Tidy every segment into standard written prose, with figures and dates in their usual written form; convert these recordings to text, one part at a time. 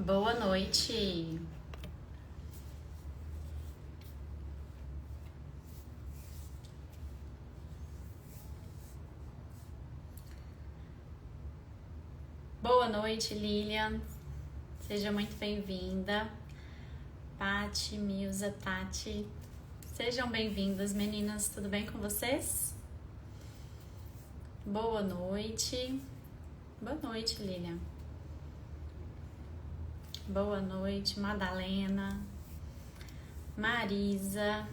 Boa noite. Boa noite, Lilian. Seja muito bem-vinda. Pati, Milza, Tati. Sejam bem-vindas, meninas. Tudo bem com vocês? Boa noite. Boa noite, Lilian. Boa noite, Madalena. Marisa.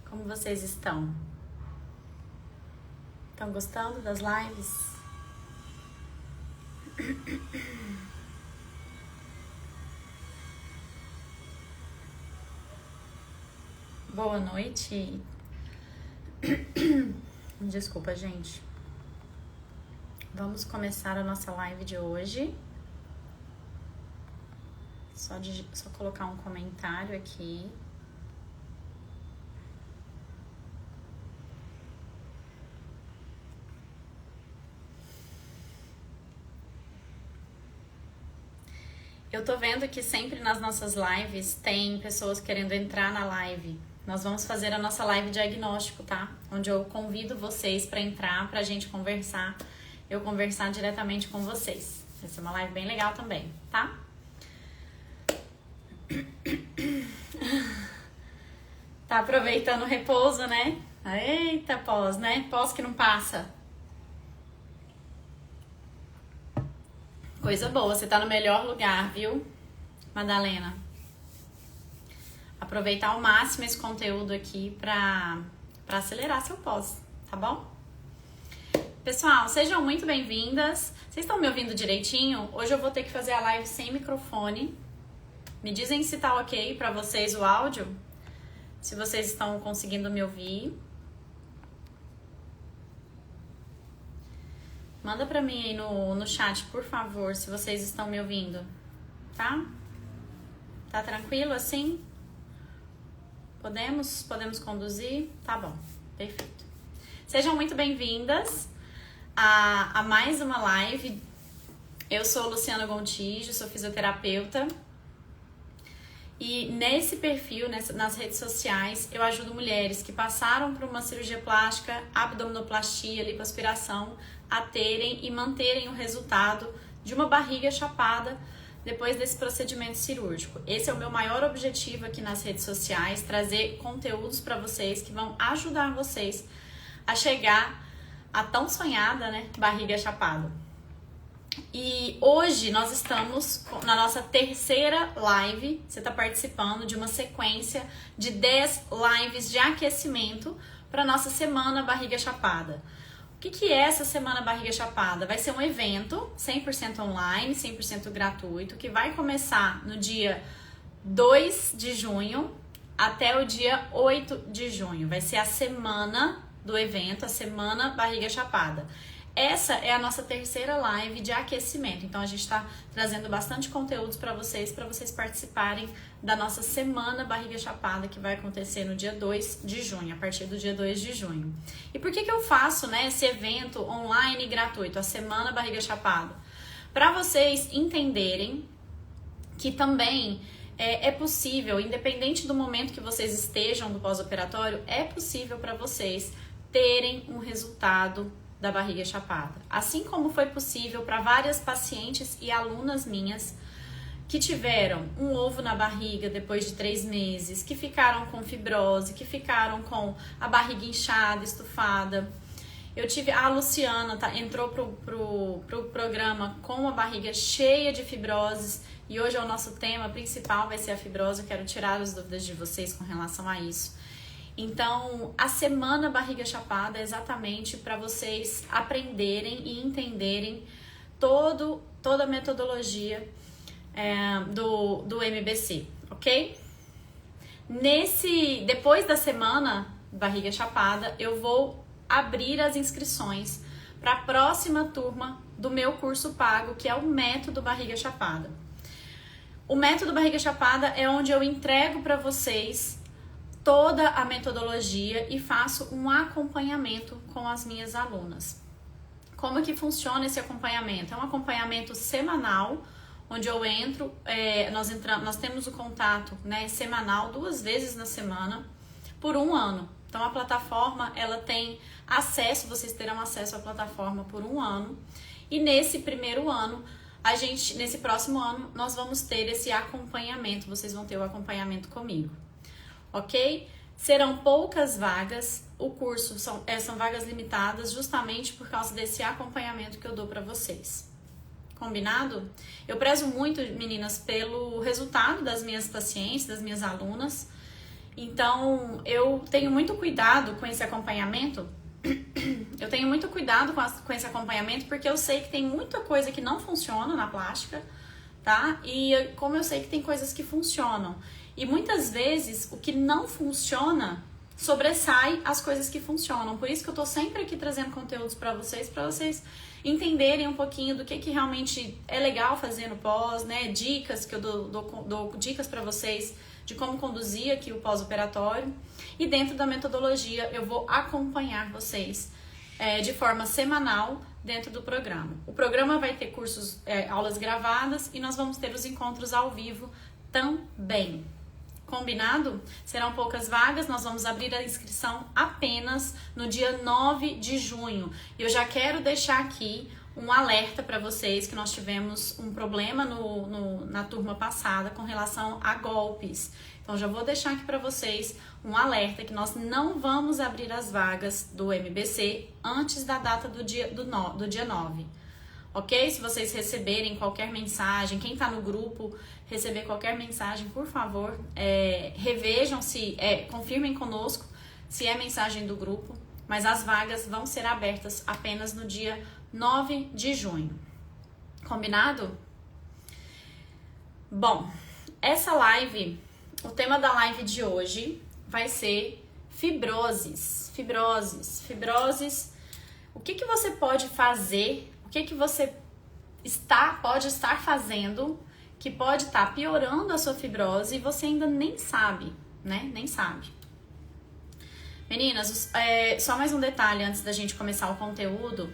Como vocês estão? Estão gostando das lives? Boa noite. Desculpa, gente. Vamos começar a nossa live de hoje. Só colocar um comentário aqui. Eu tô vendo que sempre nas nossas lives tem pessoas querendo entrar na live. Nós vamos fazer a nossa live diagnóstico, tá? Onde eu convido vocês para entrar, pra gente conversar. Eu conversar diretamente com vocês. Vai ser uma live bem legal também, tá? Tá aproveitando o repouso, né? Eita, pós, né? Pós que não passa. Coisa boa, você tá no melhor lugar, viu, Madalena? Aproveitar ao máximo esse conteúdo aqui pra acelerar seu pós, tá bom? Pessoal, sejam muito bem-vindas. Vocês estão me ouvindo direitinho? Hoje eu vou ter que fazer a live sem microfone. Me dizem se tá ok pra vocês o áudio. Se vocês estão conseguindo me ouvir. Manda pra mim aí no chat, por favor, se vocês estão me ouvindo, tá? Tá tranquilo assim? Podemos conduzir? Tá bom, perfeito. Sejam muito bem-vindas a mais uma live. Eu sou Luciana Gontijo, sou fisioterapeuta. E nesse perfil, nas redes sociais, eu ajudo mulheres que passaram por uma cirurgia plástica, abdominoplastia, lipoaspiração, a terem e manterem o resultado de uma barriga chapada depois desse procedimento cirúrgico. Esse é o meu maior objetivo aqui nas redes sociais, trazer conteúdos para vocês que vão ajudar vocês a chegar à tão sonhada, né, barriga chapada. E hoje nós estamos na nossa terceira live. Você está participando de uma sequência de 10 lives de aquecimento para nossa Semana Barriga Chapada. O que é essa Semana Barriga Chapada? Vai ser um evento 100% online, 100% gratuito, que vai começar no dia 2 de junho até o dia 8 de junho. Vai ser a semana do evento, a Semana Barriga Chapada. Essa é a nossa terceira live de aquecimento, então a gente está trazendo bastante conteúdos para vocês participarem da nossa Semana Barriga Chapada, que vai acontecer no dia 2 de junho, a partir do dia 2 de junho. E por que eu faço, né, esse evento online gratuito, a Semana Barriga Chapada? Para vocês entenderem que também é possível, independente do momento que vocês estejam do pós-operatório, é possível para vocês terem um resultado da barriga chapada. Assim como foi possível para várias pacientes e alunas minhas que tiveram um ovo na barriga depois de 3 meses, que ficaram com fibrose, que ficaram com a barriga inchada, estufada. Eu tive a Luciana, entrou pro programa com a barriga cheia de fibroses e hoje é o nosso tema principal, vai ser a fibrose. Eu quero tirar as dúvidas de vocês com relação a isso. Então, a Semana Barriga Chapada é exatamente para vocês aprenderem e entenderem toda a metodologia do MBC, ok? Depois da Semana Barriga Chapada, eu vou abrir as inscrições para a próxima turma do meu curso pago, que é o Método Barriga Chapada. O Método Barriga Chapada é onde eu entrego para vocês toda a metodologia e faço um acompanhamento com as minhas alunas. Como que funciona esse acompanhamento? É um acompanhamento semanal, onde eu entro, nós temos o contato, né, semanal, 2 vezes na semana, por 1 ano. Então a plataforma, ela tem acesso, vocês terão acesso à plataforma por 1 ano. E nesse primeiro ano, nesse próximo ano, nós vamos ter esse acompanhamento, vocês vão ter o acompanhamento comigo, ok? Serão poucas vagas, o curso são vagas limitadas justamente por causa desse acompanhamento que eu dou para vocês. Combinado? Eu prezo muito, meninas, pelo resultado das minhas pacientes, das minhas alunas. Então, eu tenho muito cuidado com esse acompanhamento. Eu tenho muito cuidado com esse acompanhamento porque eu sei que tem muita coisa que não funciona na plástica, tá? E como eu sei que tem coisas que funcionam. E muitas vezes o que não funciona sobressai as coisas que funcionam. Por isso que eu tô sempre aqui trazendo conteúdos para vocês entenderem um pouquinho do que realmente é legal fazer no pós, né? Dicas que eu dou dicas para vocês de como conduzir aqui o pós-operatório. E dentro da metodologia eu vou acompanhar vocês de forma semanal dentro do programa. O programa vai ter cursos, aulas gravadas e nós vamos ter os encontros ao vivo também. Combinado? Serão poucas vagas, nós vamos abrir a inscrição apenas no dia 9 de junho. E eu já quero deixar aqui um alerta para vocês que nós tivemos um problema na turma passada com relação a golpes. Então já vou deixar aqui para vocês um alerta que nós não vamos abrir as vagas do MBC antes da data do dia 9. Ok? Se vocês receberem qualquer mensagem, quem está no grupo receber qualquer mensagem, por favor, revejam confirmem conosco se é mensagem do grupo, mas as vagas vão ser abertas apenas no dia 9 de junho. Combinado? Bom, essa live, o tema da live de hoje vai ser fibroses. Fibroses. O que você pode fazer? O que você pode estar fazendo que pode estar piorando a sua fibrose e você ainda nem sabe, né? Nem sabe. Meninas, só mais um detalhe antes da gente começar o conteúdo.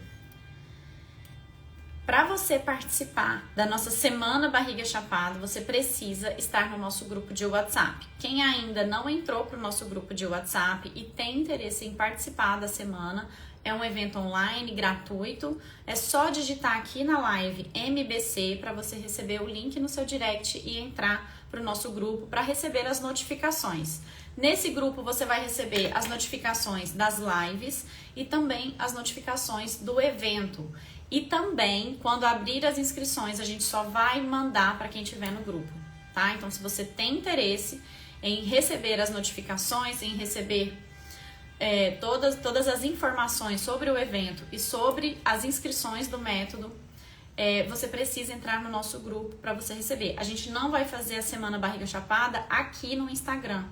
Para você participar da nossa Semana Barriga Chapada, você precisa estar no nosso grupo de WhatsApp. Quem ainda não entrou para o nosso grupo de WhatsApp e tem interesse em participar da semana, é um evento online, gratuito. É só digitar aqui na live MBC para você receber o link no seu direct e entrar para o nosso grupo para receber as notificações. Nesse grupo você vai receber as notificações das lives e também as notificações do evento. E também, quando abrir as inscrições, a gente só vai mandar para quem estiver no grupo, tá? Então, se você tem interesse em receber as notificações, em receber todas as informações sobre o evento e sobre as inscrições do método, você precisa entrar no nosso grupo para você receber. A gente não vai fazer a Semana Barriga Chapada aqui no Instagram,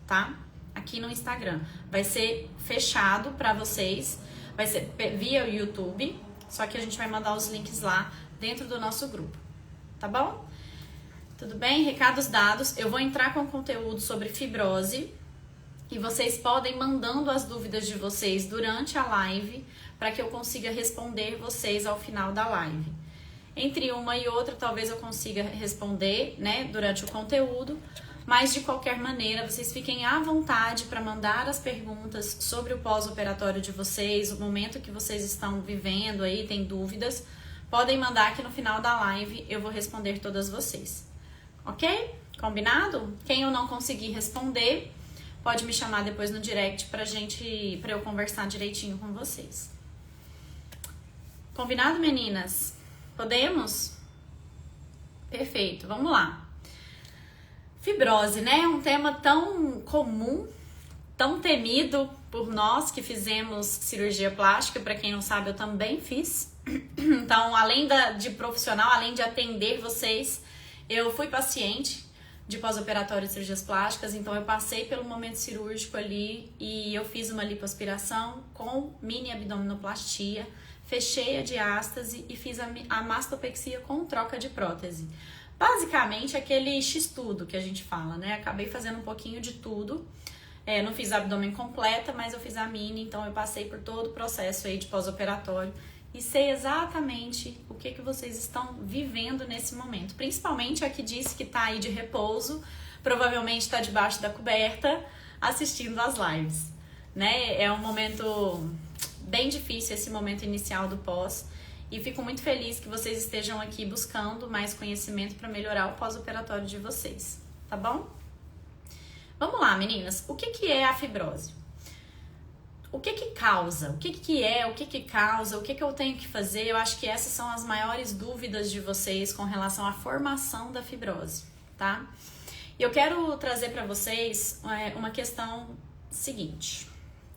tá? Aqui no Instagram. Vai ser fechado para vocês, vai ser via YouTube, só que a gente vai mandar os links lá dentro do nosso grupo, tá bom? Tudo bem? Recados dados. Eu vou entrar com conteúdo sobre fibrose e vocês podem mandando as dúvidas de vocês durante a live para que eu consiga responder vocês ao final da live. Entre uma e outra, talvez eu consiga responder, né, durante o conteúdo, mas de qualquer maneira, vocês fiquem à vontade para mandar as perguntas sobre o pós-operatório de vocês, o momento que vocês estão vivendo aí, tem dúvidas, podem mandar que no final da live eu vou responder todas vocês. Ok? Combinado? Quem eu não conseguir responder, pode me chamar depois no direct para eu conversar direitinho com vocês. Combinado, meninas? Podemos? Perfeito, vamos lá. Fibrose, né? É um tema tão comum, tão temido por nós que fizemos cirurgia plástica. Para quem não sabe, eu também fiz. Então, além de profissional, além de atender vocês, eu fui paciente de pós-operatório de cirurgias plásticas. Então, eu passei pelo momento cirúrgico ali e eu fiz uma lipoaspiração com mini abdominoplastia, fechei a diástase e fiz a mastopexia com troca de prótese. Basicamente, aquele X-tudo que a gente fala, né? Acabei fazendo um pouquinho de tudo. Não fiz a abdômen completa, mas eu fiz a mini, então eu passei por todo o processo aí de pós-operatório e sei exatamente o que vocês estão vivendo nesse momento. Principalmente a que disse que tá aí de repouso, provavelmente está debaixo da coberta, assistindo às lives, né? É um momento bem difícil esse momento inicial do pós, e fico muito feliz que vocês estejam aqui buscando mais conhecimento para melhorar o pós-operatório de vocês, tá bom? Vamos lá, meninas. O que é a fibrose? O que causa? O que causa? O que eu tenho que fazer? Eu acho que essas são as maiores dúvidas de vocês com relação à formação da fibrose, tá? E eu quero trazer para vocês uma questão seguinte.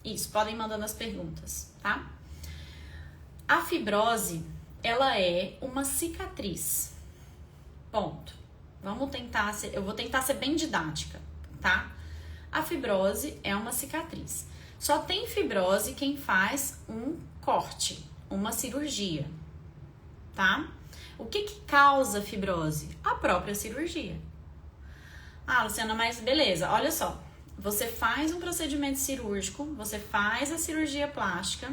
Isso, podem mandando as perguntas, tá? A fibrose, ela é uma cicatriz. Ponto. Eu vou tentar ser bem didática, tá? A fibrose é uma cicatriz. Só tem fibrose quem faz um corte, uma cirurgia, tá? O que causa fibrose? A própria cirurgia. Ah, Luciana, mas beleza, olha só. Você faz um procedimento cirúrgico, você faz a cirurgia plástica,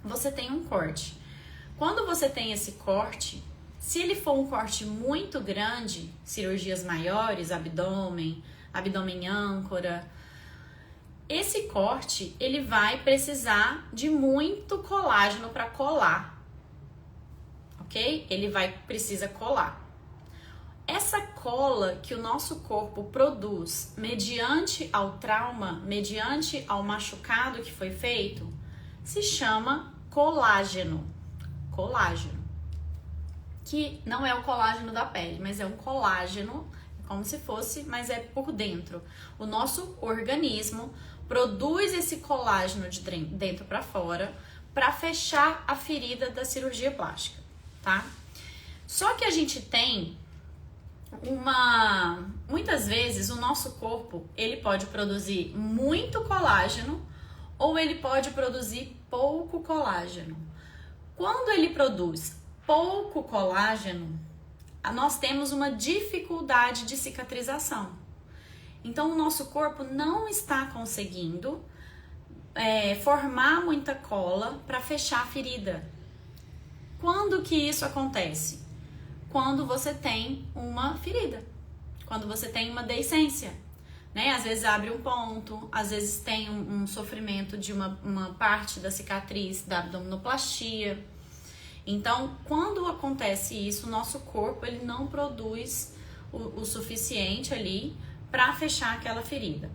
você tem um corte. Quando você tem esse corte, se ele for um corte muito grande, cirurgias maiores, abdômen âncora, esse corte, ele vai precisar de muito colágeno para colar, ok? Precisa colar. Essa cola que o nosso corpo produz mediante ao trauma, mediante ao machucado que foi feito, se chama colágeno. Colágeno. Que não é o colágeno da pele, mas é um colágeno, como se fosse, mas é por dentro. O nosso organismo produz esse colágeno de dentro para fora para fechar a ferida da cirurgia plástica, tá? Só que a gente tem muitas vezes o nosso corpo, ele pode produzir muito colágeno ou ele pode produzir pouco colágeno. Quando ele produz pouco colágeno, nós temos uma dificuldade de cicatrização. Então, o nosso corpo não está conseguindo formar muita cola para fechar a ferida. Quando que isso acontece? Quando você tem uma ferida, quando você tem uma deiscência, né? Às vezes abre um ponto, às vezes tem um sofrimento de uma parte da cicatriz da abdominoplastia. Então, quando acontece isso, o nosso corpo ele não produz o suficiente ali para fechar aquela ferida.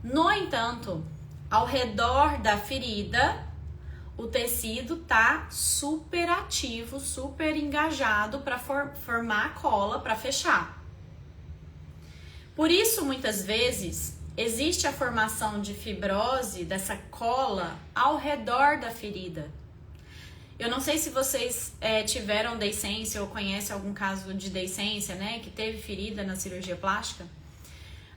No entanto, ao redor da ferida, o tecido tá super ativo, super engajado para formar a cola para fechar. Por isso, muitas vezes, existe a formação de fibrose, dessa cola, ao redor da ferida. Eu não sei se vocês tiveram deiscência ou conhecem algum caso de deiscência, né, que teve ferida na cirurgia plástica.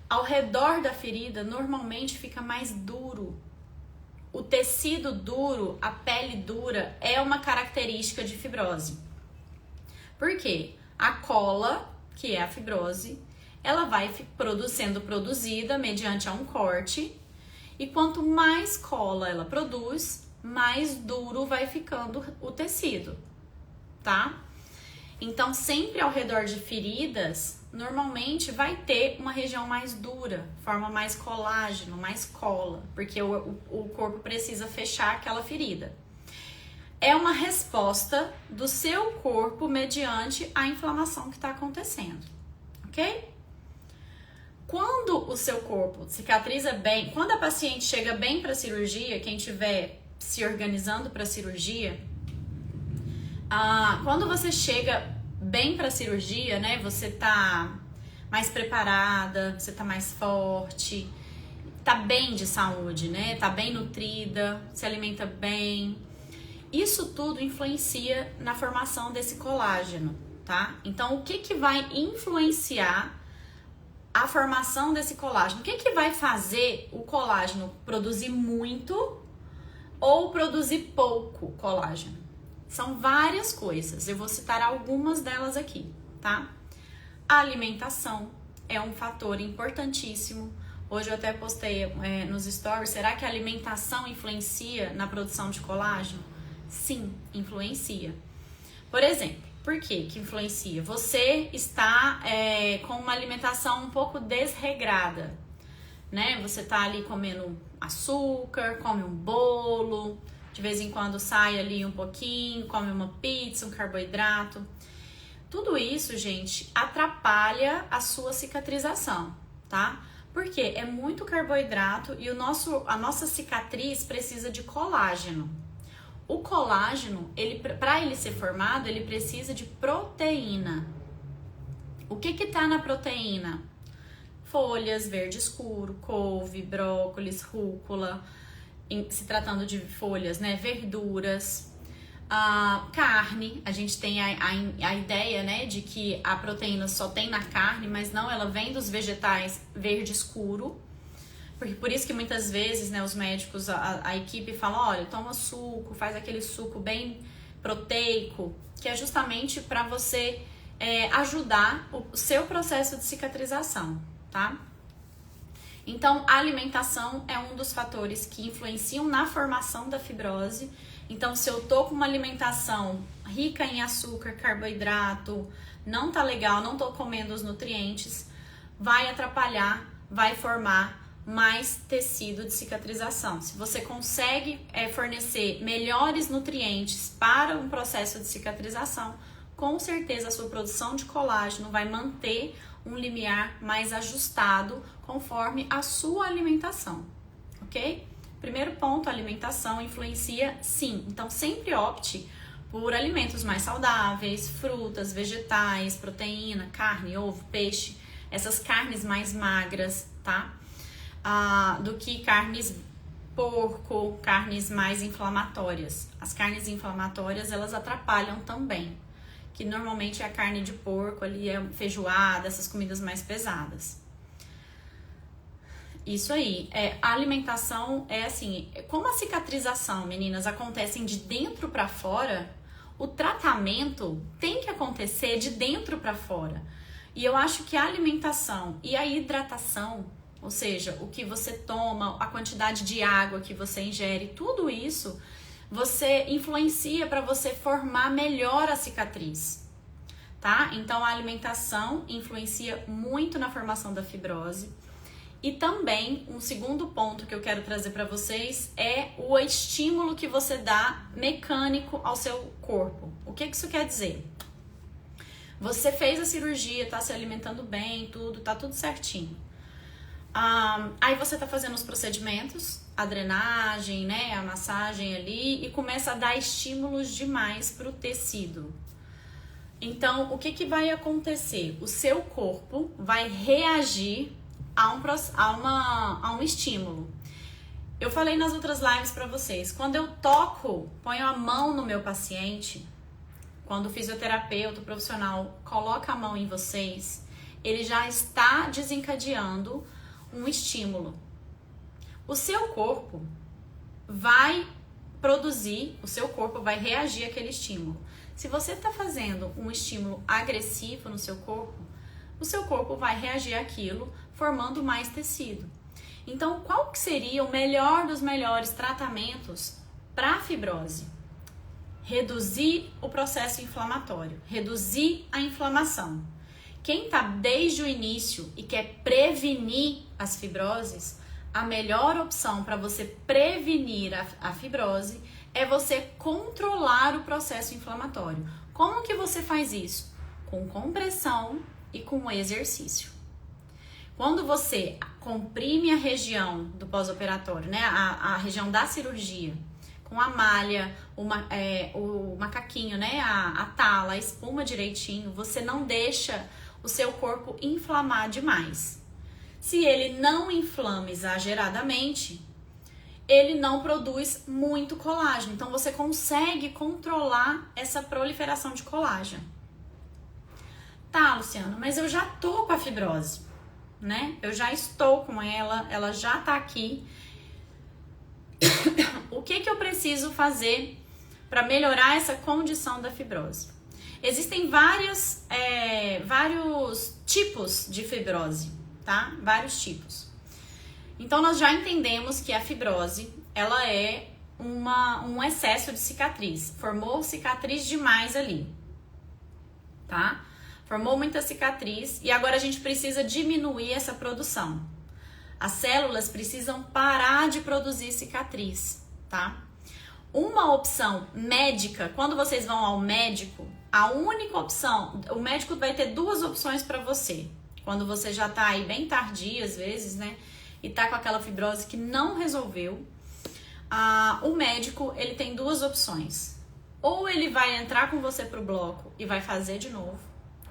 Ao redor da ferida, normalmente fica mais duro. O tecido duro, a pele dura, é uma característica de fibrose. Por quê? A cola, que é a fibrose, ela vai sendo produzida mediante um corte, e quanto mais cola ela produz, mais duro vai ficando o tecido, tá? Então, sempre ao redor de feridas, normalmente vai ter uma região mais dura, forma mais colágeno, mais cola, porque o corpo precisa fechar aquela ferida. É uma resposta do seu corpo mediante a inflamação que está acontecendo, ok? Quando o seu corpo cicatriza bem, quando a paciente chega bem para a cirurgia, quem estiver se organizando para a cirurgia, quando você chega bem para a cirurgia, né, você tá mais preparada, você tá mais forte, tá bem de saúde, né, tá bem nutrida, se alimenta bem. Isso tudo influencia na formação desse colágeno, tá? Então, o que vai influenciar a formação desse colágeno? O que vai fazer o colágeno produzir muito ou produzir pouco colágeno? São várias coisas, eu vou citar algumas delas aqui, tá? A alimentação é um fator importantíssimo. Hoje eu até postei nos stories, será que a alimentação influencia na produção de colágeno? Sim, influencia. Por exemplo, por que influencia? Você está com uma alimentação um pouco desregrada, né? Você tá ali comendo açúcar, come um bolo, de vez em quando sai ali um pouquinho, come uma pizza, um carboidrato. Tudo isso, gente, atrapalha a sua cicatrização, tá? Porque é muito carboidrato e a nossa cicatriz precisa de colágeno. O colágeno, para ele ser formado, ele precisa de proteína. O que tá na proteína? Folhas, verde escuro, couve, brócolis, rúcula, se tratando de folhas, né? Verduras, carne. A gente tem a ideia, né, de que a proteína só tem na carne, mas não, ela vem dos vegetais verde escuro. Por isso que muitas vezes, né, os médicos, a equipe fala, olha, toma suco, faz aquele suco bem proteico, que é justamente para você ajudar o seu processo de cicatrização, tá? Então, a alimentação é um dos fatores que influenciam na formação da fibrose. Então, se eu tô com uma alimentação rica em açúcar, carboidrato, não tá legal, não tô comendo os nutrientes, vai atrapalhar, vai formar mais tecido de cicatrização. Se você consegue fornecer melhores nutrientes para um processo de cicatrização, com certeza a sua produção de colágeno vai manter um limiar mais ajustado conforme a sua alimentação, ok? Primeiro ponto, a alimentação influencia sim. Então sempre opte por alimentos mais saudáveis, frutas, vegetais, proteína, carne, ovo, peixe, essas carnes mais magras, tá? Do que carnes porco, carnes mais inflamatórias. As carnes inflamatórias, elas atrapalham também, que normalmente é a carne de porco ali, é feijoada, essas comidas mais pesadas. Isso aí, a alimentação é assim, como a cicatrização, meninas, acontecem de dentro para fora, o tratamento tem que acontecer de dentro para fora. E eu acho que a alimentação e a hidratação, ou seja, o que você toma, a quantidade de água que você ingere, tudo isso você influencia para você formar melhor a cicatriz, tá? Então a alimentação influencia muito na formação da fibrose. E também um segundo ponto que eu quero trazer para vocês é o estímulo que você dá mecânico ao seu corpo. O que isso quer dizer? Você fez a cirurgia, tá se alimentando bem, tá tudo certinho. Aí você tá fazendo os procedimentos, a drenagem, né, a massagem ali, e começa a dar estímulos demais pro tecido. Então, o que vai acontecer? O seu corpo vai reagir a um estímulo. Eu falei nas outras lives para vocês, quando eu ponho a mão no meu paciente, quando o fisioterapeuta, o profissional coloca a mão em vocês, ele já está desencadeando um estímulo. O seu corpo vai produzir, o seu corpo vai reagir àquele estímulo. Se você está fazendo um estímulo agressivo no seu corpo, o seu corpo vai reagir àquilo, formando mais tecido. Então, qual que seria o melhor dos melhores tratamentos para a fibrose? Reduzir o processo inflamatório, reduzir a inflamação. Quem está desde o início e quer prevenir as fibroses, a melhor opção para você prevenir a fibrose é você controlar o processo inflamatório. Como que você faz isso? Com compressão e com exercício. Quando você comprime a região do pós-operatório, né, a região da cirurgia, com a malha, o macaquinho, né, a tala, a espuma direitinho, você não deixa o seu corpo inflamar demais. Se ele não inflama exageradamente, ele não produz muito colágeno. Então, você consegue controlar essa proliferação de colágeno. Tá, Luciana, mas eu já tô com a fibrose, né? Eu já estou com ela já tá aqui. O que eu preciso fazer para melhorar essa condição da fibrose? Existem vários tipos de fibrose, tá? Vários tipos. Então, nós já entendemos que a fibrose, ela é um excesso de cicatriz. Formou cicatriz demais ali, tá? Formou muita cicatriz e agora a gente precisa diminuir essa produção. As células precisam parar de produzir cicatriz, tá? Uma opção médica, quando vocês vão ao médico, a única opção, o médico vai ter duas opções para você. Quando você já tá aí bem tardia, às vezes, né? E tá com aquela fibrose que não resolveu, o médico, ele tem duas opções. Ou ele vai entrar com você pro bloco e vai fazer de novo,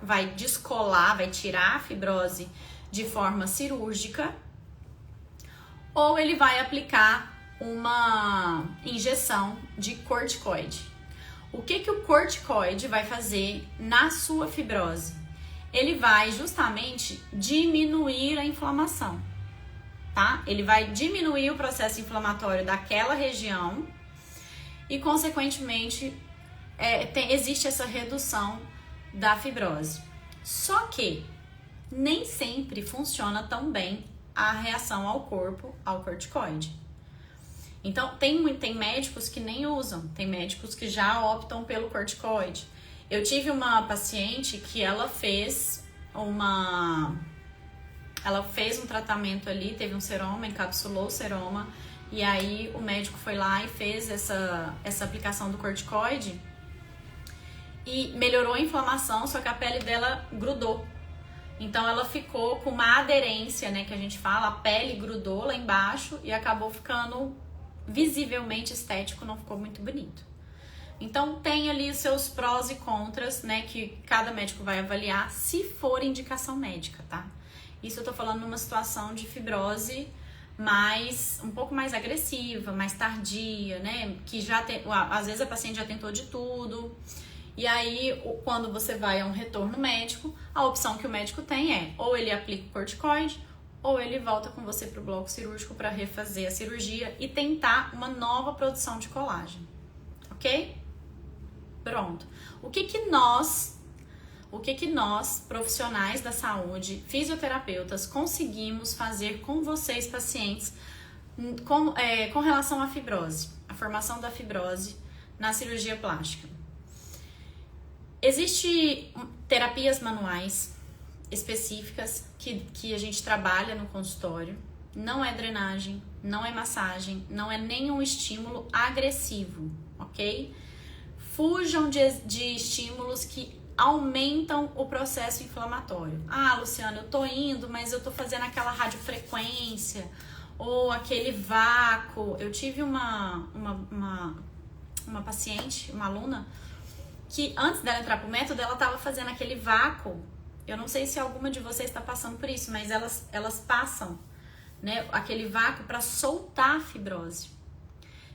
vai descolar, vai tirar a fibrose de forma cirúrgica, ou ele vai aplicar uma injeção de corticoide. O que o corticoide vai fazer na sua fibrose? Ele vai justamente diminuir a inflamação, tá? Ele vai diminuir o processo inflamatório daquela região e, consequentemente, existe essa redução da fibrose. Só que nem sempre funciona tão bem a reação ao corpo ao corticoide. Então, tem médicos que nem usam, tem médicos que já optam pelo corticoide. Eu tive uma paciente que ela fez um tratamento ali, teve um seroma, encapsulou o seroma, e aí o médico foi lá e fez essa aplicação do corticoide e melhorou a inflamação, só que a pele dela grudou. Então ela ficou com uma aderência, né, que a gente fala, a pele grudou lá embaixo e acabou ficando visivelmente estético, não ficou muito bonito. Então tem ali os seus prós e contras, né, que cada médico vai avaliar se for indicação médica, tá? Isso eu tô falando numa situação de fibrose um pouco mais agressiva, mais tardia, né, que às vezes a paciente já tentou de tudo. E aí, quando você vai a um retorno médico, a opção que o médico tem é ou ele aplica o corticoide, ou ele volta com você para o bloco cirúrgico para refazer a cirurgia e tentar uma nova produção de colágeno, ok? Pronto. O que que nós, profissionais da saúde, fisioterapeutas, conseguimos fazer com vocês, pacientes, com relação à fibrose, a formação da fibrose na cirurgia plástica? Existem terapias manuais específicas que a gente trabalha no consultório. Não é drenagem, não é massagem, não é nenhum estímulo agressivo, ok? Fujam de estímulos que aumentam o processo inflamatório. Ah, Luciana, eu tô indo, mas eu tô fazendo aquela radiofrequência ou aquele vácuo. Eu tive uma paciente, uma aluna, que antes dela entrar pro método, ela tava fazendo aquele vácuo. Eu não sei se alguma de vocês está passando por isso, mas elas passam, né, aquele vácuo para soltar a fibrose.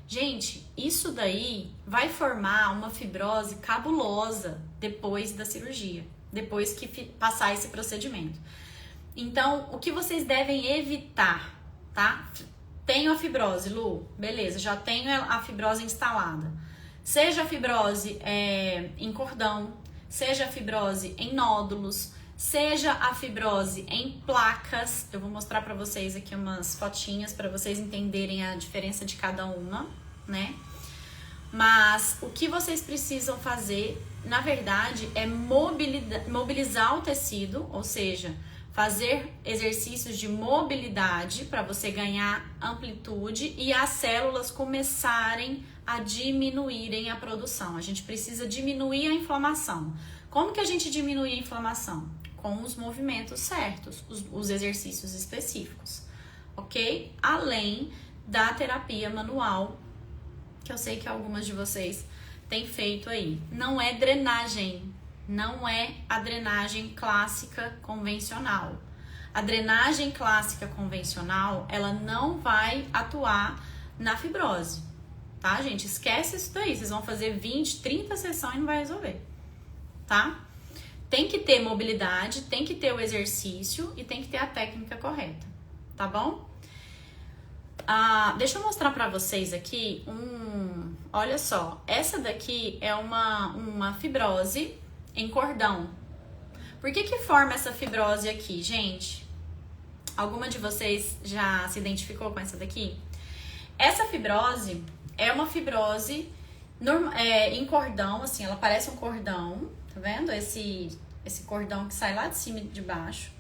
Gente, isso daí vai formar uma fibrose cabulosa depois da cirurgia, depois que passar esse procedimento. Então, o que vocês devem evitar, tá? Tenho a fibrose, Lu, beleza, já tenho a fibrose instalada. Seja a fibrose em cordão, seja a fibrose em nódulos, seja a fibrose em placas. Eu vou mostrar para vocês aqui umas fotinhas para vocês entenderem a diferença de cada uma, né? Mas o que vocês precisam fazer, na verdade, é mobilizar o tecido, ou seja, fazer exercícios de mobilidade para você ganhar amplitude e as células começarem a diminuírem a produção. A gente precisa diminuir a inflamação. Como que a gente diminui a inflamação? Com os movimentos certos, os exercícios específicos, ok? Além da terapia manual, que eu sei que algumas de vocês têm feito aí. Não é drenagem, não é a drenagem clássica convencional. A drenagem clássica convencional, ela não vai atuar na fibrose, tá, gente? Esquece isso daí, vocês vão fazer 20, 30 sessões e não vai resolver, tá? Tem que ter mobilidade, tem que ter o exercício e tem que ter a técnica correta, tá bom? Deixa eu mostrar pra vocês aqui olha só, essa daqui é uma fibrose em cordão. Por que forma essa fibrose aqui, gente? Alguma de vocês já se identificou com essa daqui? Essa fibrose, é uma fibrose em cordão, assim, ela parece um cordão, tá vendo? Esse cordão que sai lá de cima e de baixo.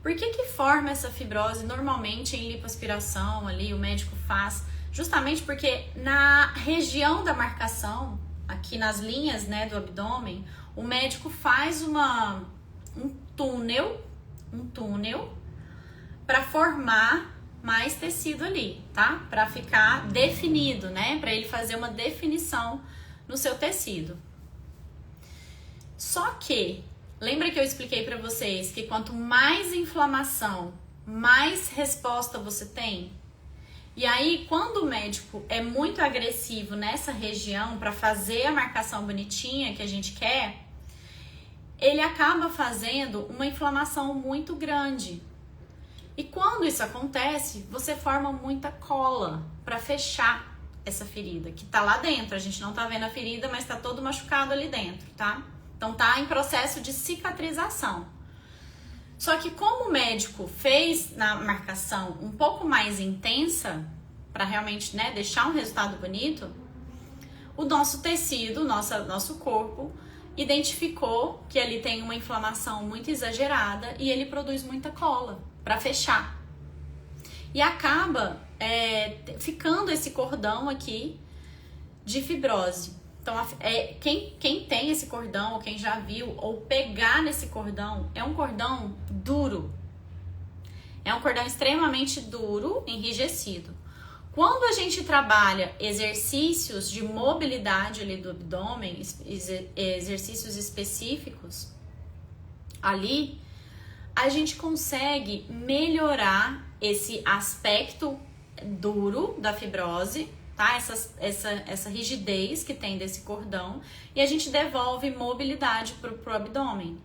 Por que forma essa fibrose? Normalmente em lipoaspiração ali, o médico faz, justamente porque na região da marcação, aqui nas linhas, né, do abdômen, o médico faz um túnel para formar mais tecido ali, tá? Para ficar definido, né? Para ele fazer uma definição no seu tecido. Só que, lembra que eu expliquei para vocês que quanto mais inflamação, mais resposta você tem? E aí, quando o médico é muito agressivo nessa região para fazer a marcação bonitinha que a gente quer, ele acaba fazendo uma inflamação muito grande. E quando isso acontece, você forma muita cola para fechar essa ferida, que tá lá dentro. A gente não tá vendo a ferida, mas tá todo machucado ali dentro, tá? Então tá em processo de cicatrização. Só que como o médico fez na marcação um pouco mais intensa, para realmente, né, deixar um resultado bonito, o nosso tecido, nosso corpo, identificou que ali tem uma inflamação muito exagerada e ele produz muita cola para fechar. E acaba ficando esse cordão aqui de fibrose. Então, quem tem esse cordão, ou quem já viu, ou pegar nesse cordão, é um cordão duro. É um cordão extremamente duro, enrijecido. Quando a gente trabalha exercícios de mobilidade ali do abdômen, exercícios específicos ali, a gente consegue melhorar esse aspecto duro da fibrose, tá? Essa rigidez que tem desse cordão, e a gente devolve mobilidade pro abdômen,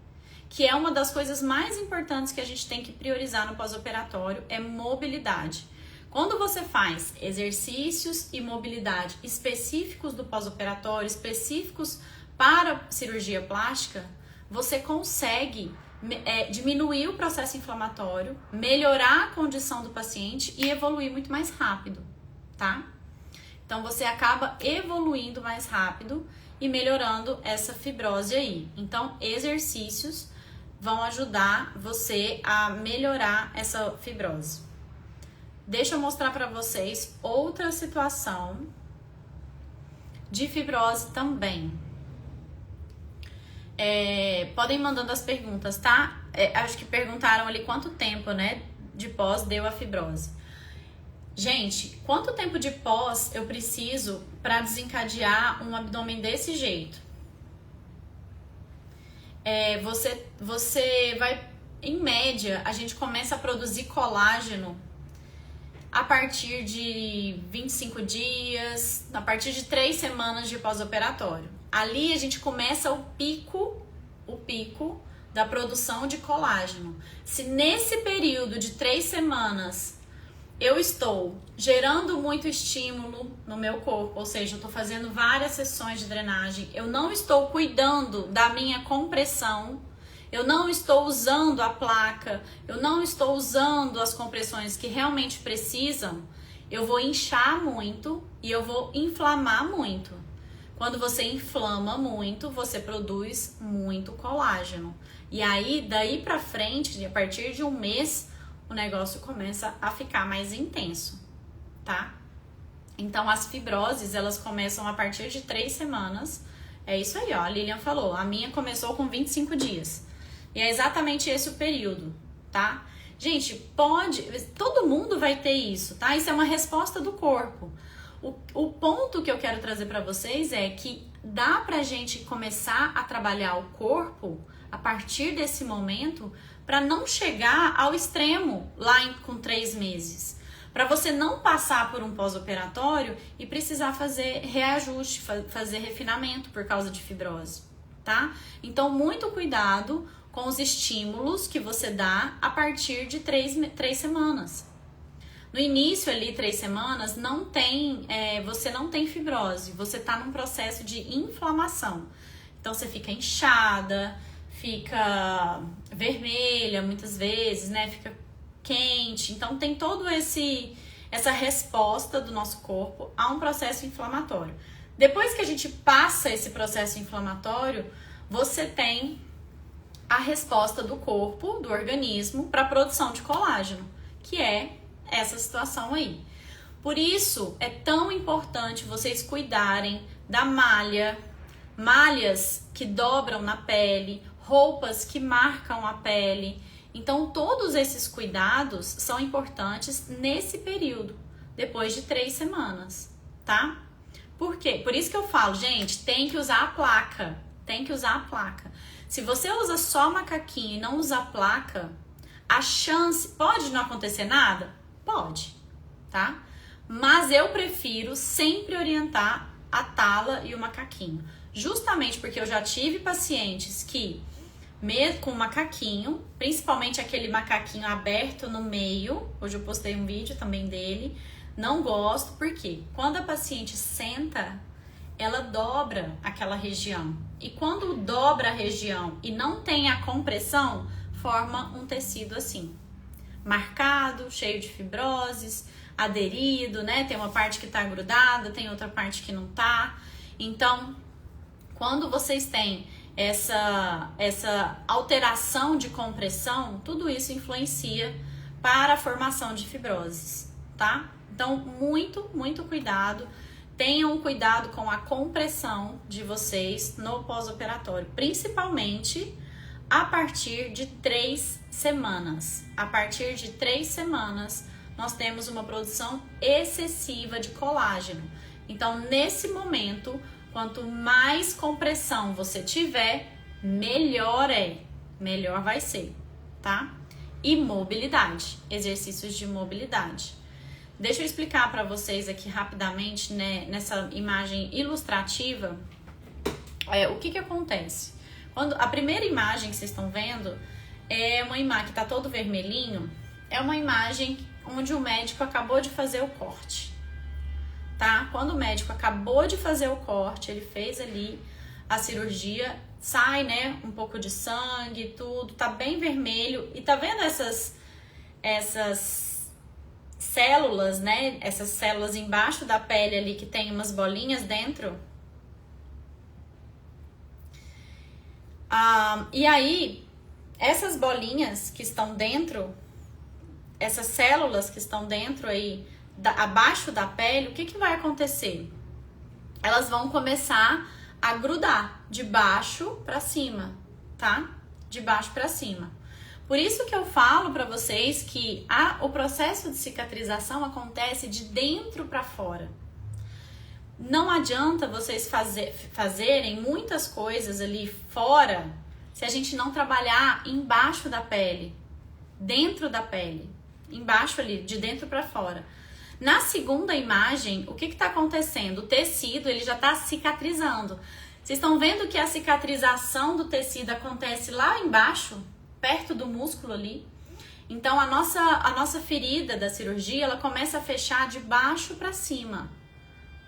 que é uma das coisas mais importantes que a gente tem que priorizar no pós-operatório, é mobilidade. Quando você faz exercícios e mobilidade específicos do pós-operatório, específicos para cirurgia plástica, você consegue diminuir o processo inflamatório, melhorar a condição do paciente e evoluir muito mais rápido, tá? Então você acaba evoluindo mais rápido e melhorando essa fibrose aí. Então exercícios vão ajudar você a melhorar essa fibrose. Deixa eu mostrar para vocês outra situação de fibrose também. Podem ir mandando as perguntas, tá? Acho que perguntaram ali quanto tempo, né, de pós deu a fibrose. Gente, quanto tempo de pós eu preciso para desencadear um abdômen desse jeito? Você vai, em média, a gente começa a produzir colágeno a partir de 25 dias, a partir de 3 semanas de pós-operatório. Ali a gente começa o pico da produção de colágeno. Se nesse período de 3 semanas eu estou gerando muito estímulo no meu corpo, ou seja, eu estou fazendo várias sessões de drenagem, eu não estou cuidando da minha compressão, eu não estou usando a placa, eu não estou usando as compressões que realmente precisam, eu vou inchar muito e eu vou inflamar muito. Quando você inflama muito, você produz muito colágeno. E aí, daí pra frente, a partir de um mês, o negócio começa a ficar mais intenso, tá? Então, as fibroses, elas começam a partir de 3 semanas. É isso aí, ó, a Lilian falou, a minha começou com 25 dias. E é exatamente esse o período, tá? Gente, todo mundo vai ter isso, tá? Isso é uma resposta do corpo. O ponto que eu quero trazer para vocês é que dá pra gente começar a trabalhar o corpo a partir desse momento para não chegar ao extremo lá com 3 meses. Para você não passar por um pós-operatório e precisar fazer reajuste, fazer refinamento por causa de fibrose, tá? Então, muito cuidado com os estímulos que você dá a partir de 3 semanas. No início ali, 3 semanas, você não tem fibrose, você está num processo de inflamação. Então, você fica inchada, fica vermelha muitas vezes, né? Fica quente. Então, tem todo esse essa resposta do nosso corpo a um processo inflamatório. Depois que a gente passa esse processo inflamatório, você tem a resposta do corpo, do organismo, para a produção de colágeno, que é essa situação aí. Por isso, é tão importante vocês cuidarem da malha, malhas que dobram na pele, roupas que marcam a pele. Então, todos esses cuidados são importantes nesse período, depois de 3 semanas, tá? Por quê? Por isso que eu falo, gente, tem que usar a placa, tem que usar a placa. Se você usa só macaquinho e não usa a placa, a chance, pode não acontecer nada? Pode, tá? Mas eu prefiro sempre orientar a tala e o macaquinho. Justamente porque eu já tive pacientes que, mesmo com o macaquinho, principalmente aquele macaquinho aberto no meio, hoje eu postei um vídeo também dele, não gosto, porque quando a paciente senta, ela dobra aquela região. E quando dobra a região e não tem a compressão, forma um tecido assim, marcado, cheio de fibroses, aderido, né? Tem uma parte que tá grudada, tem outra parte que não tá. Então, quando vocês têm essa alteração de compressão, tudo isso influencia para a formação de fibroses, tá? Então, muito cuidado. Tenham cuidado com a compressão de vocês no pós-operatório, principalmente a partir de 3 semanas. A partir de 3 semanas, nós temos uma produção excessiva de colágeno. Então, nesse momento, quanto mais compressão você tiver, melhor vai ser, tá? E mobilidade, exercícios de mobilidade. Deixa eu explicar para vocês aqui rapidamente, né, nessa imagem ilustrativa, o que acontece. Quando a primeira imagem que vocês estão vendo é uma imagem que está todo vermelhinho, é uma imagem onde o médico acabou de fazer o corte, tá? Quando o médico acabou de fazer o corte, ele fez ali a cirurgia, sai, né, um pouco de sangue, tudo, tá bem vermelho. E tá vendo essas células, né? Essas células embaixo da pele ali que tem umas bolinhas dentro. E aí, essas bolinhas que estão dentro, essas células que estão dentro aí, abaixo da pele, o que vai acontecer? Elas vão começar a grudar de baixo para cima, tá? De baixo para cima. Por isso que eu falo para vocês que o processo de cicatrização acontece de dentro para fora. Não adianta vocês fazerem muitas coisas ali fora se a gente não trabalhar embaixo da pele, dentro da pele, embaixo ali, de dentro para fora. Na segunda imagem, o que está acontecendo? O tecido ele já está cicatrizando. Vocês estão vendo que a cicatrização do tecido acontece lá embaixo, perto do músculo ali. Então a nossa ferida da cirurgia, ela começa a fechar de baixo para cima,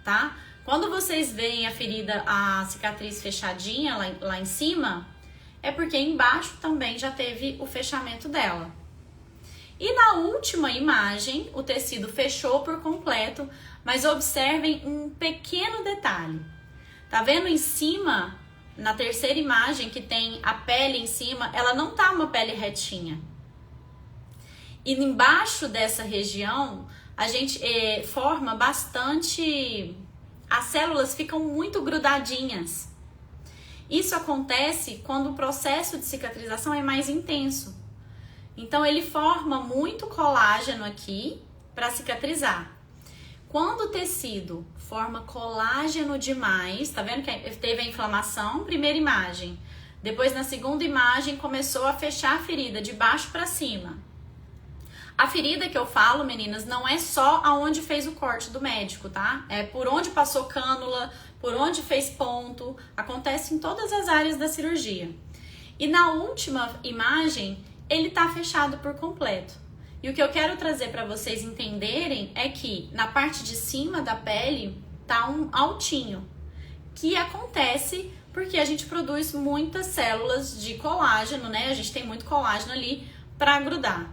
tá? Quando vocês veem a ferida, a cicatriz fechadinha lá em cima, é porque embaixo também já teve o fechamento dela. E na última imagem, o tecido fechou por completo, mas observem um pequeno detalhe. Tá vendo em cima? Na terceira imagem, que tem a pele em cima, ela não tá uma pele retinha. E embaixo dessa região, a gente forma bastante... As células ficam muito grudadinhas. Isso acontece quando o processo de cicatrização é mais intenso. Então, ele forma muito colágeno aqui para cicatrizar. Quando o tecido forma colágeno demais, tá vendo que teve a inflamação? Primeira imagem. Depois, na segunda imagem, começou a fechar a ferida de baixo para cima. A ferida que eu falo, meninas, não é só aonde fez o corte do médico, tá? É por onde passou cânula, por onde fez ponto. Acontece em todas as áreas da cirurgia. E na última imagem, ele tá fechado por completo. E o que eu quero trazer para vocês entenderem é que na parte de cima da pele tá um altinho, que acontece porque a gente produz muitas células de colágeno, né? A gente tem muito colágeno ali para grudar.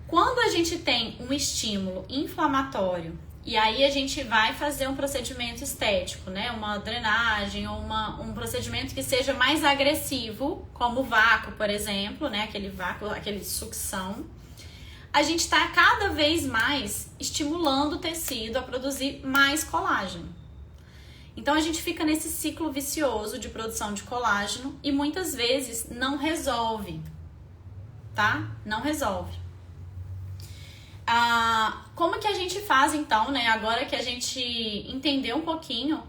Quando a gente tem um estímulo inflamatório e aí a gente vai fazer um procedimento estético, né? Uma drenagem ou um procedimento que seja mais agressivo, como o vácuo, por exemplo, né? Aquele vácuo, aquele sucção. A gente está cada vez mais estimulando o tecido a produzir mais colágeno. Então a gente fica nesse ciclo vicioso de produção de colágeno e muitas vezes não resolve, tá? Não resolve. Como que a gente faz então, né? Agora que a gente entendeu um pouquinho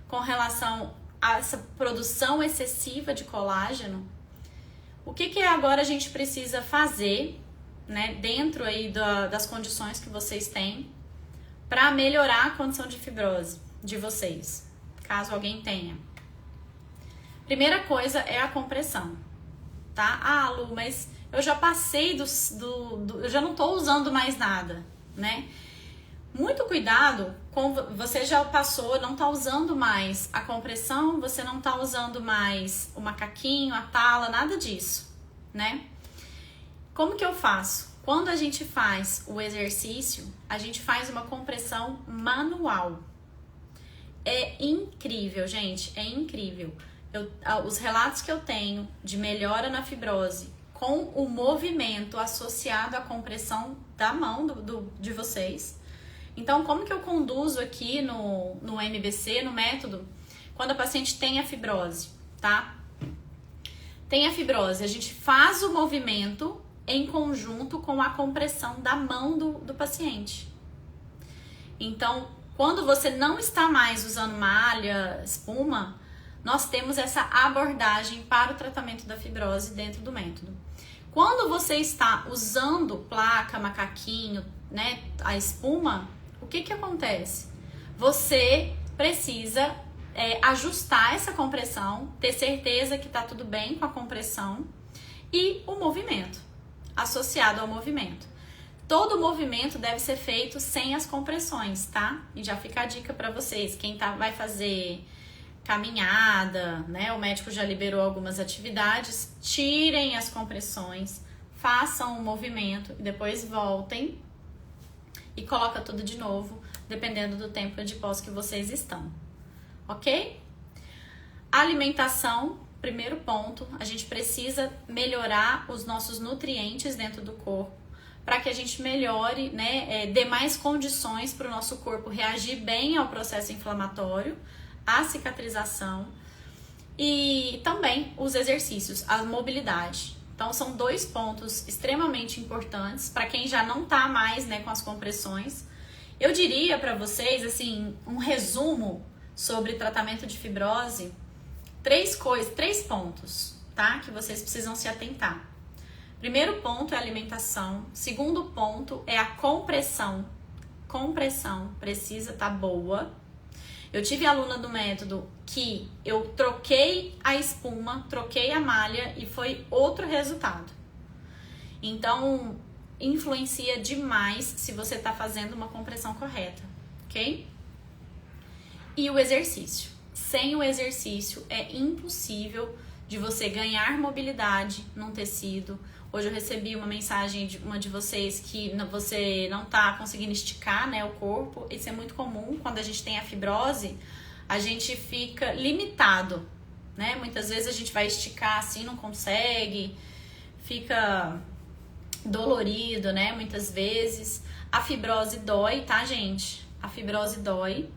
com relação a essa produção excessiva de colágeno, o que agora a gente precisa fazer, né? Dentro aí das condições que vocês têm para melhorar a condição de fibrose de vocês, caso alguém tenha. Primeira coisa é a compressão, tá? Ah, Lu, mas eu já passei eu já não tô usando mais nada, né? Muito cuidado com você já passou, não tá usando mais a compressão, você não tá usando mais o macaquinho, a tala, nada disso, né? Como que eu faço? Quando a gente faz o exercício, a gente faz uma compressão manual. É incrível, gente, é incrível. Os relatos que eu tenho de melhora na fibrose com o movimento associado à compressão da mão de vocês. Então, como que eu conduzo aqui no MBC, no método, quando a paciente tem a fibrose, tá? Tem a fibrose, a gente faz o movimento em conjunto com a compressão da mão do paciente. Então, quando você não está mais usando malha, espuma, nós temos essa abordagem para o tratamento da fibrose dentro do método. Quando você está usando placa, macaquinho, né, a espuma, o que acontece? Você precisa ajustar essa compressão, ter certeza que está tudo bem com a compressão e o movimento, associado ao movimento. Todo movimento deve ser feito sem as compressões, tá? E já fica a dica para vocês, quem vai fazer caminhada, né? O médico já liberou algumas atividades, tirem as compressões, façam o movimento e depois voltem e coloca tudo de novo, dependendo do tempo de pós que vocês estão, ok? Alimentação, primeiro ponto, a gente precisa melhorar os nossos nutrientes dentro do corpo para que a gente melhore, né? Dê mais condições para o nosso corpo reagir bem ao processo inflamatório, a cicatrização e também os exercícios, a mobilidade. Então são dois pontos extremamente importantes para quem já não tá mais, né, com as compressões. Eu diria para vocês assim, um resumo sobre tratamento de fibrose, três pontos, tá? Que vocês precisam se atentar. Primeiro ponto é a alimentação, segundo ponto é a compressão. Compressão precisa estar boa. Eu tive aluna do método que eu troquei a espuma, troquei a malha e foi outro resultado. Então, influencia demais se você está fazendo uma compressão correta, ok? E o exercício. Sem o exercício é impossível de você ganhar mobilidade num tecido. Hoje eu recebi uma mensagem de uma de vocês que você não tá conseguindo esticar, né, o corpo. Isso é muito comum quando a gente tem a fibrose, a gente fica limitado, né? Muitas vezes a gente vai esticar assim, não consegue, fica dolorido, né? Muitas vezes. A fibrose dói, tá, gente? A fibrose dói.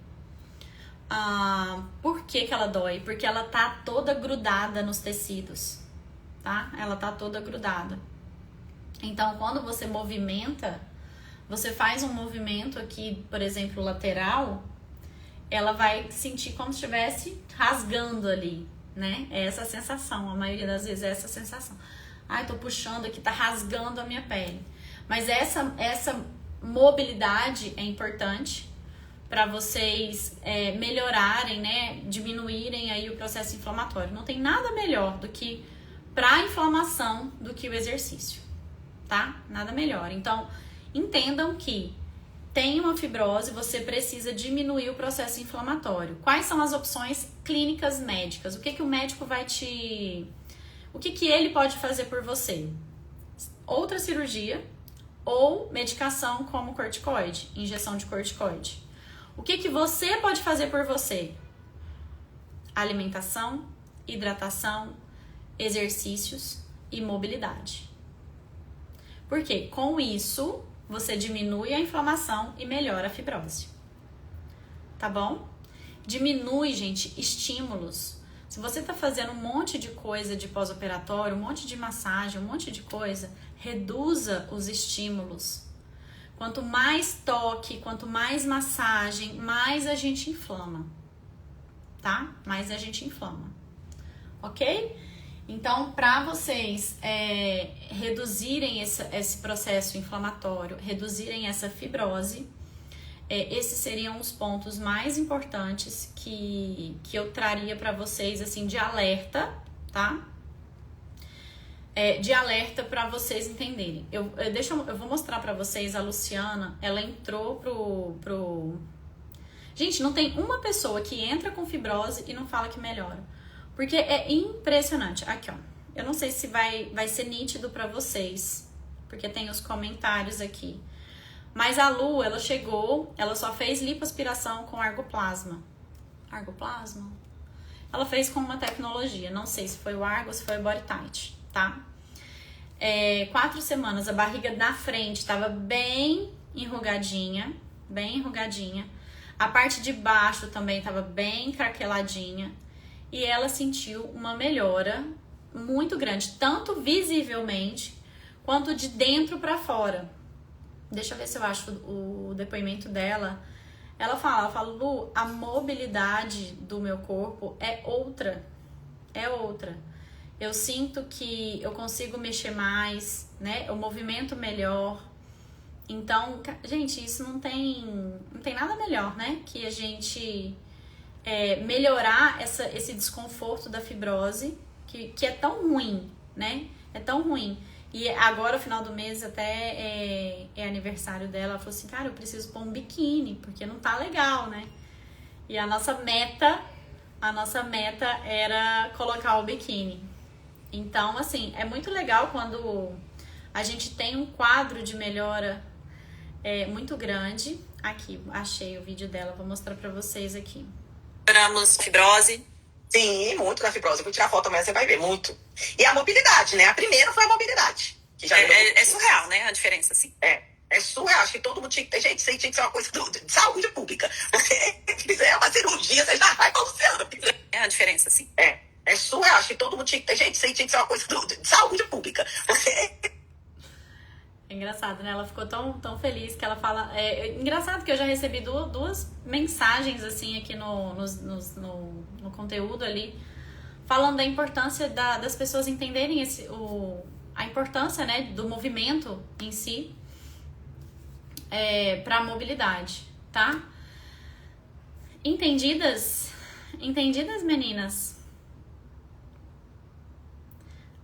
Por que ela dói? Porque ela tá toda grudada nos tecidos, tá? Ela tá toda grudada. Então, quando você movimenta, você faz um movimento aqui, por exemplo, lateral, ela vai sentir como se estivesse rasgando ali, né? É essa sensação, a maioria das vezes é essa sensação. Ai, tô puxando aqui, tá rasgando a minha pele. Mas essa mobilidade é importante para vocês melhorarem, né? Diminuírem aí o processo inflamatório. Não tem nada melhor do que para inflamação do que o exercício, tá? Nada melhor. Então, entendam que tem uma fibrose, você precisa diminuir o processo inflamatório. Quais são as opções clínicas médicas? O que o médico vai o que ele pode fazer por você? Outra cirurgia ou medicação como corticoide, injeção de corticoide. O que você pode fazer por você? Alimentação, hidratação, exercícios e mobilidade. Porque com isso você diminui a inflamação e melhora a fibrose. Tá bom? Diminui, gente, estímulos. Se você tá fazendo um monte de coisa de pós-operatório, um monte de massagem, um monte de coisa, reduza os estímulos. Quanto mais toque, quanto mais massagem, mais a gente inflama. Tá? Mais a gente inflama. Ok? Então, para vocês reduzirem esse processo inflamatório, reduzirem essa fibrose, esses seriam os pontos mais importantes que eu traria para vocês, assim, de alerta, tá? De alerta para vocês entenderem. Eu vou mostrar para vocês a Luciana, ela entrou pro... Gente, não tem uma pessoa que entra com fibrose e não fala que melhora. Porque é impressionante. Aqui, ó. Eu não sei se vai ser nítido pra vocês, porque tem os comentários aqui. Mas a Lu, ela chegou, ela só fez lipoaspiração com argoplasma. Argoplasma? Ela fez com uma tecnologia. Não sei se foi o Argo ou se foi o BodyTite, tá? 4 semanas, a barriga da frente estava bem enrugadinha. Bem enrugadinha. A parte de baixo também estava bem craqueladinha. E ela sentiu uma melhora muito grande, tanto visivelmente, quanto de dentro para fora. Deixa eu ver se eu acho o depoimento dela. Ela fala, Lu, a mobilidade do meu corpo é outra. É outra. Eu sinto que eu consigo mexer mais, né? O movimento melhor. Então, gente, isso não tem nada melhor, né? Que a gente... melhorar esse desconforto da fibrose, que é tão ruim, né? É tão ruim. E agora, no final do mês, até é aniversário dela, ela falou assim, cara, eu preciso pôr um biquíni, porque não tá legal, né? E a nossa meta era colocar o biquíni. Então, assim, é muito legal quando a gente tem um quadro de melhora muito grande. Aqui, achei o vídeo dela, vou mostrar pra vocês aqui. Melhoramos fibrose. Sim, muito na fibrose. Eu vou tirar foto amanhã, você vai ver, muito. E a mobilidade, né? A primeira foi a mobilidade. Que já é surreal, né? A diferença, assim. É surreal. Acho que todo mundo tinha que ter. Gente, isso aí tinha que ser uma coisa de saúde pública. Você fizer uma cirurgia, você já vai pra Luciana. É a diferença, assim. É surreal. Acho que todo mundo tinha que ter. Gente, isso aí tinha que ser uma coisa de saúde pública. Você... É engraçado, né? Ela ficou tão feliz que ela fala... engraçado que eu já recebi duas mensagens, assim, aqui no conteúdo ali, falando da importância das pessoas entenderem a importância, né, do movimento em si para a mobilidade, tá? Entendidas? Entendidas, meninas?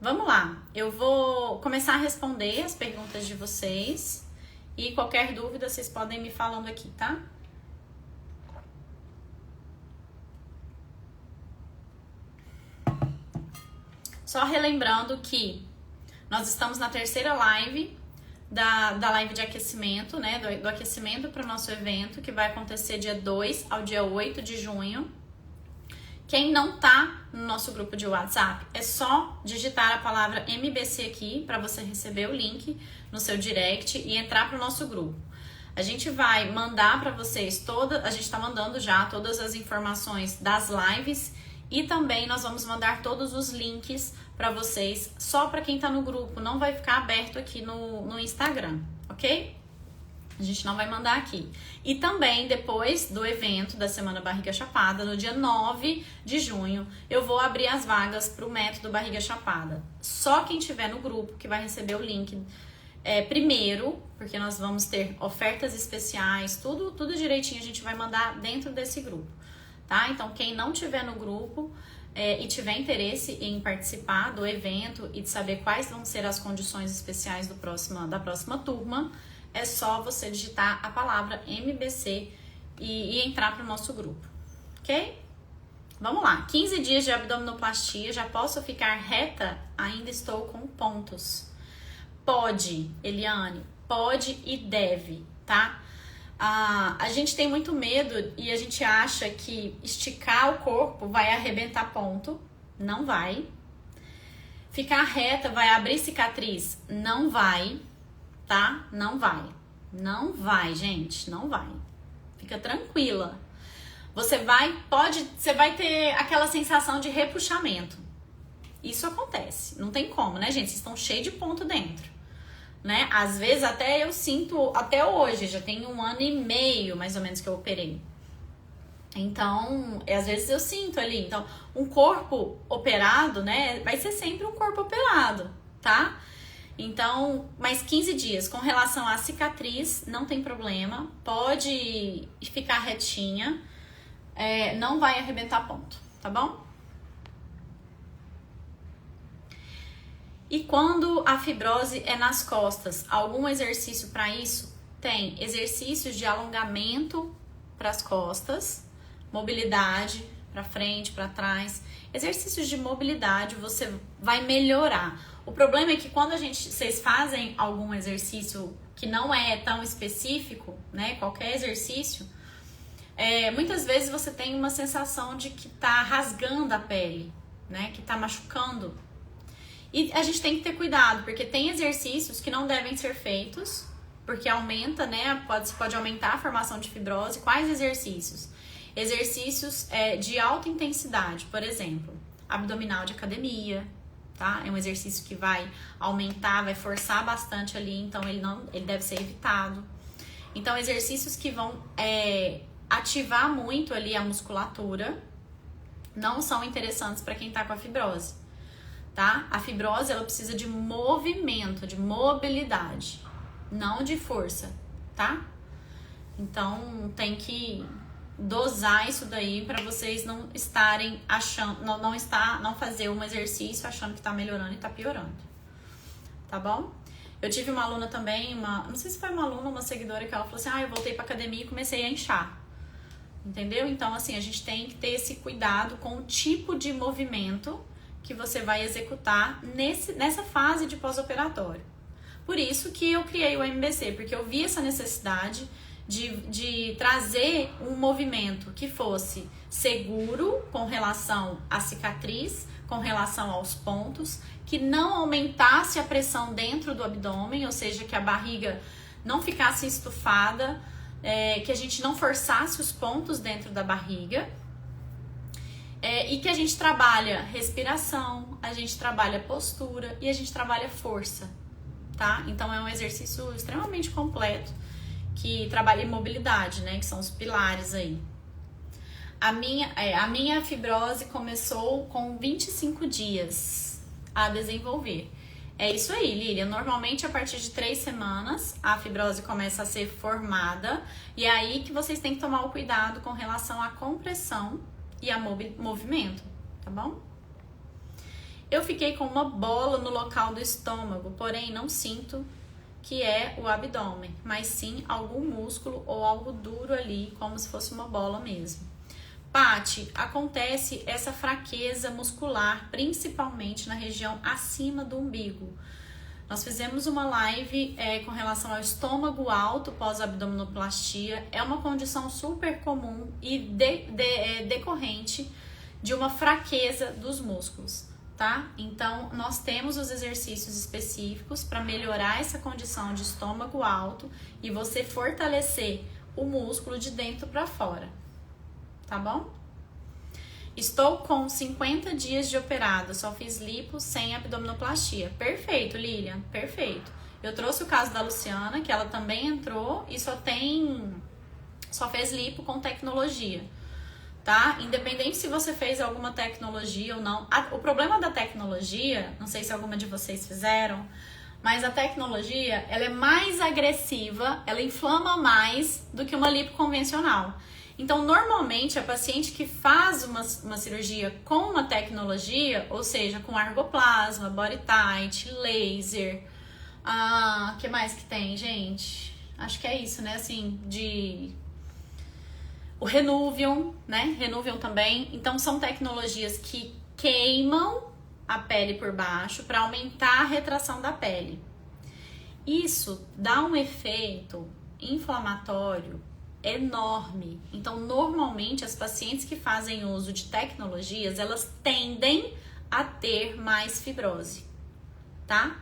Vamos lá, eu vou começar a responder as perguntas de vocês e qualquer dúvida vocês podem me falando aqui, tá? Só relembrando que nós estamos na terceira live da live de aquecimento, né? Do aquecimento para o nosso evento, que vai acontecer dia 2 ao dia 8 de junho. Quem não tá no nosso grupo de WhatsApp, é só digitar a palavra MBC aqui para você receber o link no seu direct e entrar para o nosso grupo. A gente vai mandar para vocês a gente tá mandando já todas as informações das lives e também nós vamos mandar todos os links para vocês, só para quem tá no grupo, não vai ficar aberto aqui no Instagram, ok? A gente não vai mandar aqui. E também, depois do evento da Semana Barriga Chapada, no dia 9 de junho, eu vou abrir as vagas para o método Barriga Chapada. Só quem tiver no grupo que vai receber o link primeiro, porque nós vamos ter ofertas especiais, tudo direitinho a gente vai mandar dentro desse grupo, tá? Então, quem não tiver no grupo e tiver interesse em participar do evento e de saber quais vão ser as condições especiais da próxima turma, é só você digitar a palavra MBC e entrar para o nosso grupo, ok? Vamos lá, 15 dias de abdominoplastia, já posso ficar reta? Ainda estou com pontos. Pode, Eliane, pode e deve, tá? A gente tem muito medo e a gente acha que esticar o corpo vai arrebentar ponto. Não vai. Ficar reta vai abrir cicatriz. Não vai, tá? Não vai. Não vai, gente. Não vai. Fica tranquila. Você vai ter aquela sensação de repuxamento. Isso acontece. Não tem como, né, gente? Vocês estão cheios de ponto dentro. Né? Às vezes até eu sinto, até hoje, já tem 1 ano e meio mais ou menos que eu operei. Então, às vezes eu sinto ali. Então, um corpo operado, né, vai ser sempre um corpo operado, tá? Então, mais 15 dias. Com relação à cicatriz, não tem problema. Pode ficar retinha. Não vai arrebentar ponto, tá bom? E quando a fibrose é nas costas, algum exercício para isso? Tem exercícios de alongamento para as costas, mobilidade para frente, para trás. Exercícios de mobilidade você vai melhorar. O problema é que quando vocês fazem algum exercício que não é tão específico, né? Qualquer exercício, muitas vezes você tem uma sensação de que tá rasgando a pele, né? Que tá machucando. E a gente tem que ter cuidado, porque tem exercícios que não devem ser feitos, porque aumenta, né? Pode aumentar a formação de fibrose. Quais exercícios? Exercícios de alta intensidade, por exemplo, abdominal de academia, tá? É um exercício que vai aumentar, vai forçar bastante ali, então ele deve ser evitado. Então, exercícios que vão ativar muito ali a musculatura não são interessantes para quem tá com a fibrose. Tá? A fibrose, ela precisa de movimento, de mobilidade, não de força, tá? Então, tem que dosar isso daí para vocês não estarem achando, não fazer um exercício achando que tá melhorando e tá piorando, tá bom? Eu tive uma aluna também, não sei se foi uma aluna ou uma seguidora, que ela falou assim, eu voltei pra academia e comecei a inchar, entendeu? Então, assim, a gente tem que ter esse cuidado com o tipo de movimento que você vai executar nessa fase de pós-operatório. Por isso que eu criei o MBC, porque eu vi essa necessidade de trazer um movimento que fosse seguro com relação à cicatriz, com relação aos pontos, que não aumentasse a pressão dentro do abdômen, ou seja, que a barriga não ficasse estufada, que a gente não forçasse os pontos dentro da barriga, e que a gente trabalha respiração, a gente trabalha postura e a gente trabalha força, tá? Então é um exercício extremamente completo que trabalha mobilidade, né? Que são os pilares aí. A minha fibrose começou com 25 dias a desenvolver. É isso aí, Lília. Normalmente, a partir de 3 semanas, a fibrose começa a ser formada. E é aí que vocês têm que tomar o cuidado com relação à compressão e a movimento, tá bom? Eu fiquei com uma bola no local do estômago, porém não sinto que é o abdômen, mas sim algum músculo ou algo duro ali, como se fosse uma bola mesmo. Paty, acontece essa fraqueza muscular, principalmente na região acima do umbigo. Nós fizemos uma live com relação ao estômago alto pós-abdominoplastia. É uma condição super comum e decorrente de uma fraqueza dos músculos, tá? Então, nós temos os exercícios específicos para melhorar essa condição de estômago alto e você fortalecer o músculo de dentro para fora, tá bom? Estou com 50 dias de operado, só fiz lipo sem abdominoplastia. Perfeito, Lilian, perfeito. Eu trouxe o caso da Luciana, que ela também entrou e só fez lipo com tecnologia, tá? Independente se você fez alguma tecnologia ou não. O problema da tecnologia, não sei se alguma de vocês fizeram, mas a tecnologia, ela é mais agressiva, ela inflama mais do que uma lipo convencional. Então, normalmente, a paciente que faz uma cirurgia com uma tecnologia, ou seja, com argoplasma, body tight, laser, que mais que tem, gente? Acho que é isso, né? Assim, o Renuvion, né? Renuvion também. Então, são tecnologias que queimam a pele por baixo para aumentar a retração da pele. Isso dá um efeito inflamatório enorme. Então, normalmente, as pacientes que fazem uso de tecnologias, elas tendem a ter mais fibrose, tá?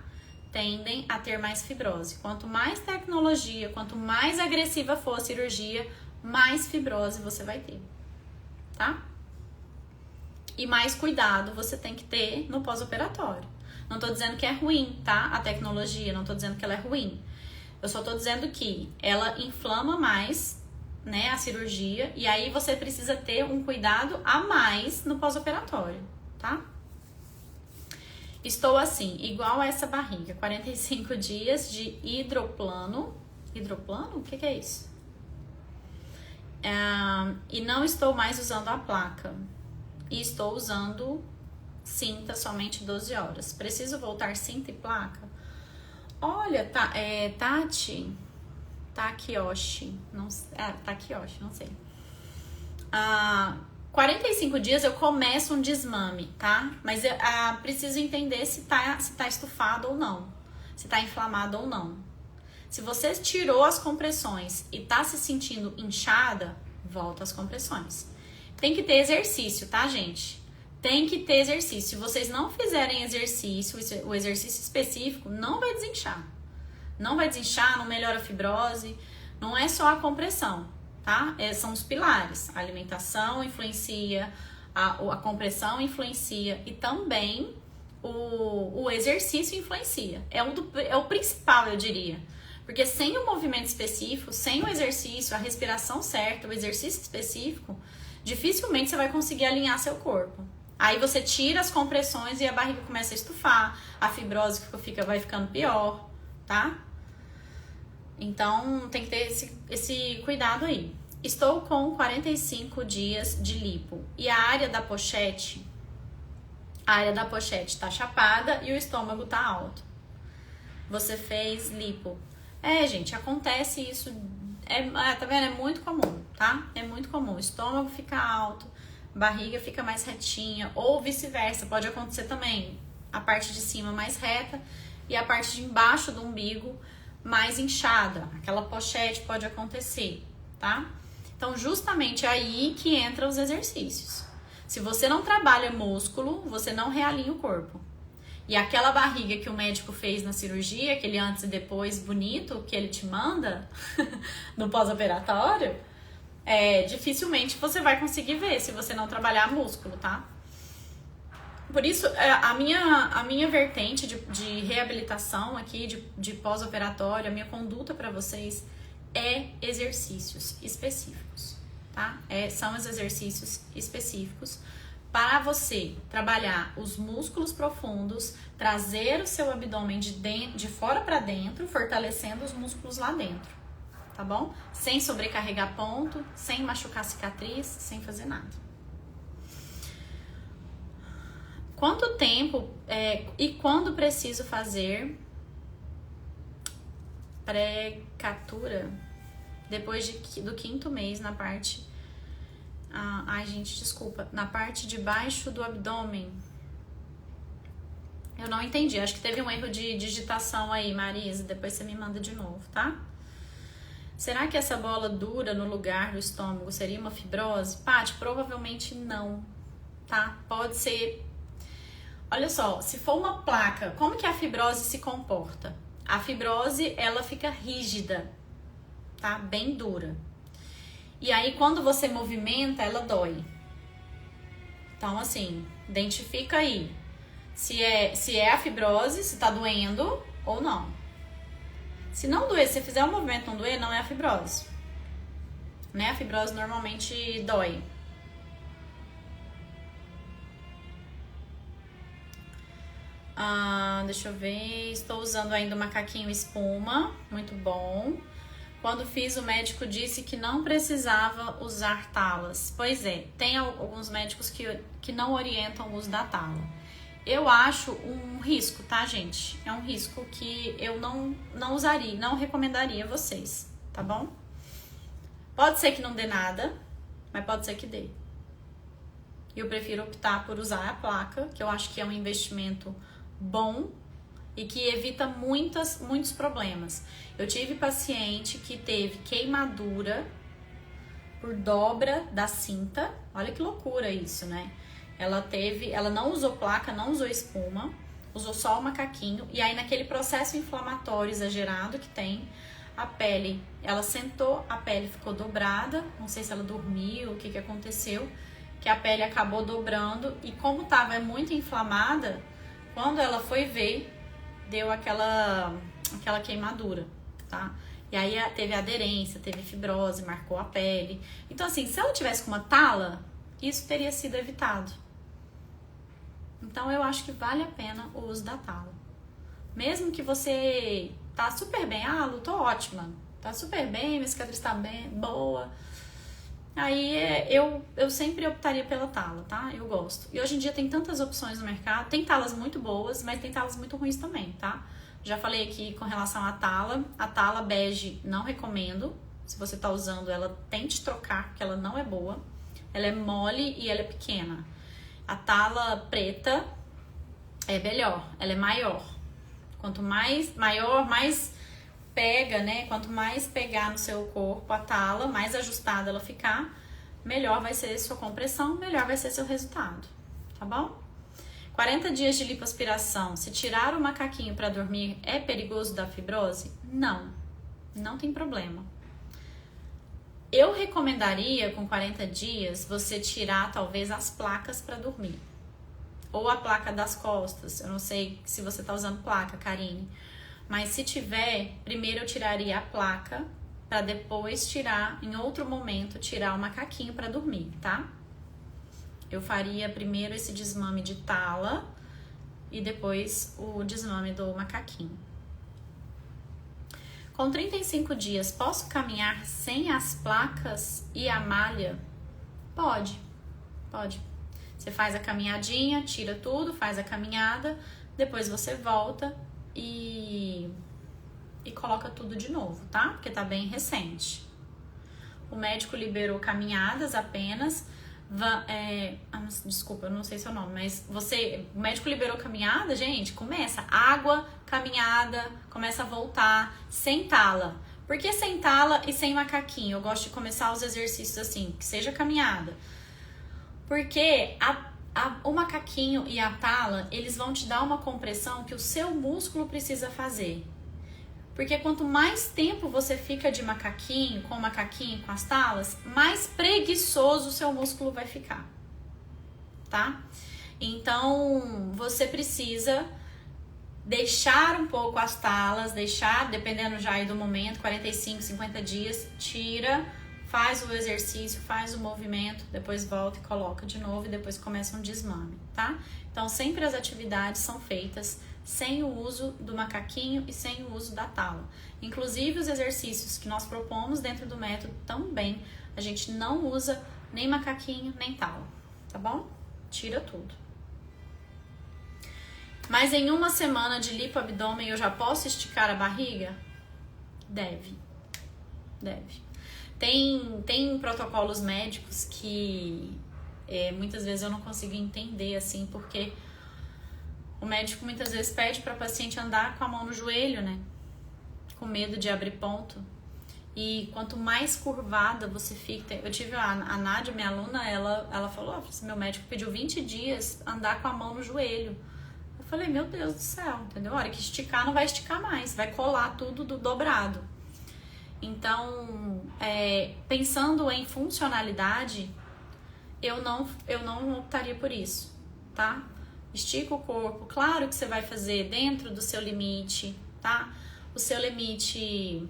Tendem a ter mais fibrose. Quanto mais tecnologia, quanto mais agressiva for a cirurgia, mais fibrose você vai ter, tá? E mais cuidado você tem que ter no pós-operatório. Não tô dizendo que é ruim, tá? A tecnologia, não tô dizendo que ela é ruim. Eu só tô dizendo que ela inflama mais, né, a cirurgia, e aí você precisa ter um cuidado a mais no pós-operatório, tá? Estou assim, igual a essa barriga, 45 dias de hidroplano. Hidroplano? O que é isso? E não estou mais usando a placa. E estou usando cinta somente 12 horas. Preciso voltar cinta e placa? Olha, Tati... Takiyoshi, não sei. 45 dias eu começo um desmame, tá? Mas eu preciso entender se tá estufado ou não, se tá inflamado ou não. Se você tirou as compressões e tá se sentindo inchada, volta às compressões. Tem que ter exercício, tá, gente? Tem que ter exercício. Se vocês não fizerem exercício, o exercício específico não vai desinchar. Não vai desinchar, não melhora a fibrose. Não é só a compressão, tá? São os pilares. A alimentação influencia, a compressão influencia e também o exercício influencia. É o principal, eu diria. Porque sem o movimento específico, sem o exercício, a respiração certa, o exercício específico, dificilmente você vai conseguir alinhar seu corpo. Aí você tira as compressões e a barriga começa a estufar, a fibrose vai ficando pior, tá? Então, tem que ter esse cuidado aí. Estou com 45 dias de lipo. E a área da pochete tá chapada e o estômago tá alto. Você fez lipo. Gente, acontece isso. Tá vendo? É muito comum, tá? É muito comum. O estômago fica alto, a barriga fica mais retinha. Ou vice-versa, pode acontecer também. A parte de cima mais reta e a parte de embaixo do umbigo mais inchada, aquela pochete pode acontecer, tá? Então, justamente aí que entram os exercícios. Se você não trabalha músculo, você não realinha o corpo. E aquela barriga que o médico fez na cirurgia, aquele antes e depois bonito que ele te manda no pós-operatório, dificilmente você vai conseguir ver se você não trabalhar músculo, tá? Por isso, a minha vertente de reabilitação aqui, de pós-operatório, a minha conduta para vocês é exercícios específicos, tá? São os exercícios específicos para você trabalhar os músculos profundos, trazer o seu abdômen de fora para dentro, fortalecendo os músculos lá dentro, tá bom? Sem sobrecarregar ponto, sem machucar cicatriz, sem fazer nada. Quanto tempo e quando preciso fazer pré-catura? Depois do 5º mês na parte... ai, gente, desculpa. Na parte de baixo do abdômen. Eu não entendi. Acho que teve um erro de digitação aí, Marisa. Depois você me manda de novo, tá? Será que essa bola dura no lugar do estômago seria uma fibrose? Paty, provavelmente não, tá? Pode ser... Olha só, se for uma placa, como que a fibrose se comporta? A fibrose, ela fica rígida, tá? Bem dura. E aí, quando você movimenta, ela dói. Então, assim, identifica aí se é a fibrose, se tá doendo ou não. Se não doer, se você fizer um movimento e não doer, não é a fibrose. Né? A fibrose normalmente dói. Deixa eu ver. Estou usando ainda o macaquinho espuma. Muito bom. Quando fiz, o médico disse que não precisava usar talas. Pois é, tem alguns médicos que não orientam o uso da tala. Eu acho um risco, tá, gente? É um risco que eu não usaria, não recomendaria a vocês, tá bom? Pode ser que não dê nada, mas pode ser que dê. E eu prefiro optar por usar a placa, que eu acho que é um investimento bom e que evita muitos problemas. Eu tive paciente que teve queimadura por dobra da cinta. Olha que loucura isso, né? Ela não usou placa, não usou espuma, usou só o macaquinho. E aí naquele processo inflamatório exagerado que tem, a pele, ela sentou, a pele ficou dobrada. Não sei se ela dormiu, o que aconteceu, que a pele acabou dobrando. E como estava muito inflamada, quando ela foi ver, deu aquela queimadura, tá? E aí teve aderência, teve fibrose, marcou a pele. Então assim, se ela tivesse com uma tala, isso teria sido evitado. Então eu acho que vale a pena o uso da tala. Mesmo que você tá super bem, Lu, tô ótima, tá super bem, minha cicatriz tá bem, boa. Aí eu sempre optaria pela tala, tá? Eu gosto. E hoje em dia tem tantas opções no mercado, tem talas muito boas, mas tem talas muito ruins também, tá? Já falei aqui com relação à tala. A tala bege não recomendo. Se você tá usando ela, tente trocar, porque ela não é boa. Ela é mole e ela é pequena. A tala preta é melhor, ela é maior. Quanto mais maior, mais pega, né? Quanto mais pegar no seu corpo a tala, mais ajustada ela ficar, melhor vai ser sua compressão, melhor vai ser seu resultado, tá bom? 40 dias de lipoaspiração, se tirar o macaquinho para dormir, é perigoso dar fibrose? Não, não tem problema. Eu recomendaria, com 40 dias, você tirar talvez as placas para dormir. Ou a placa das costas. Eu não sei se você tá usando placa, Karine. Mas se tiver, primeiro eu tiraria a placa, para depois tirar, em outro momento, tirar o macaquinho para dormir, tá? Eu faria primeiro esse desmame de tala e depois o desmame do macaquinho. Com 35 dias, posso caminhar sem as placas e a malha? Pode. Você faz a caminhadinha, tira tudo, faz a caminhada, depois você volta e coloca tudo de novo, tá? Porque tá bem recente. O médico liberou caminhadas apenas. Desculpa, eu não sei seu nome, mas o médico liberou caminhada, gente, começa água, caminhada, começa a voltar, sem tala. Por que sem tala e sem macaquinho? Eu gosto de começar os exercícios assim, que seja caminhada. Porque o macaquinho e a tala, eles vão te dar uma compressão que o seu músculo precisa fazer. Porque quanto mais tempo você fica de macaquinho, com as talas, mais preguiçoso o seu músculo vai ficar, tá? Então, você precisa deixar um pouco as talas, dependendo já aí do momento, 45, 50 dias, tira, faz o exercício, faz o movimento, depois volta e coloca de novo e depois começa um desmame, tá? Então, sempre as atividades são feitas sem o uso do macaquinho e sem o uso da tala. Inclusive, os exercícios que nós propomos dentro do método também, a gente não usa nem macaquinho, nem tala, tá bom? Tira tudo. Mas em uma semana de lipoabdômen eu já posso esticar a barriga? Deve. Tem protocolos médicos que muitas vezes eu não consigo entender, assim, porque o médico muitas vezes pede para a paciente andar com a mão no joelho, né? Com medo de abrir ponto. E quanto mais curvada você fica... Eu tive a Nádia, minha aluna, ela falou, meu médico pediu 20 dias andar com a mão no joelho. Eu falei, meu Deus do céu, entendeu? A hora que esticar, não vai esticar mais, vai colar tudo dobrado. Então, pensando em funcionalidade, eu não optaria por isso, tá? Estica o corpo, claro que você vai fazer dentro do seu limite, tá? O seu limite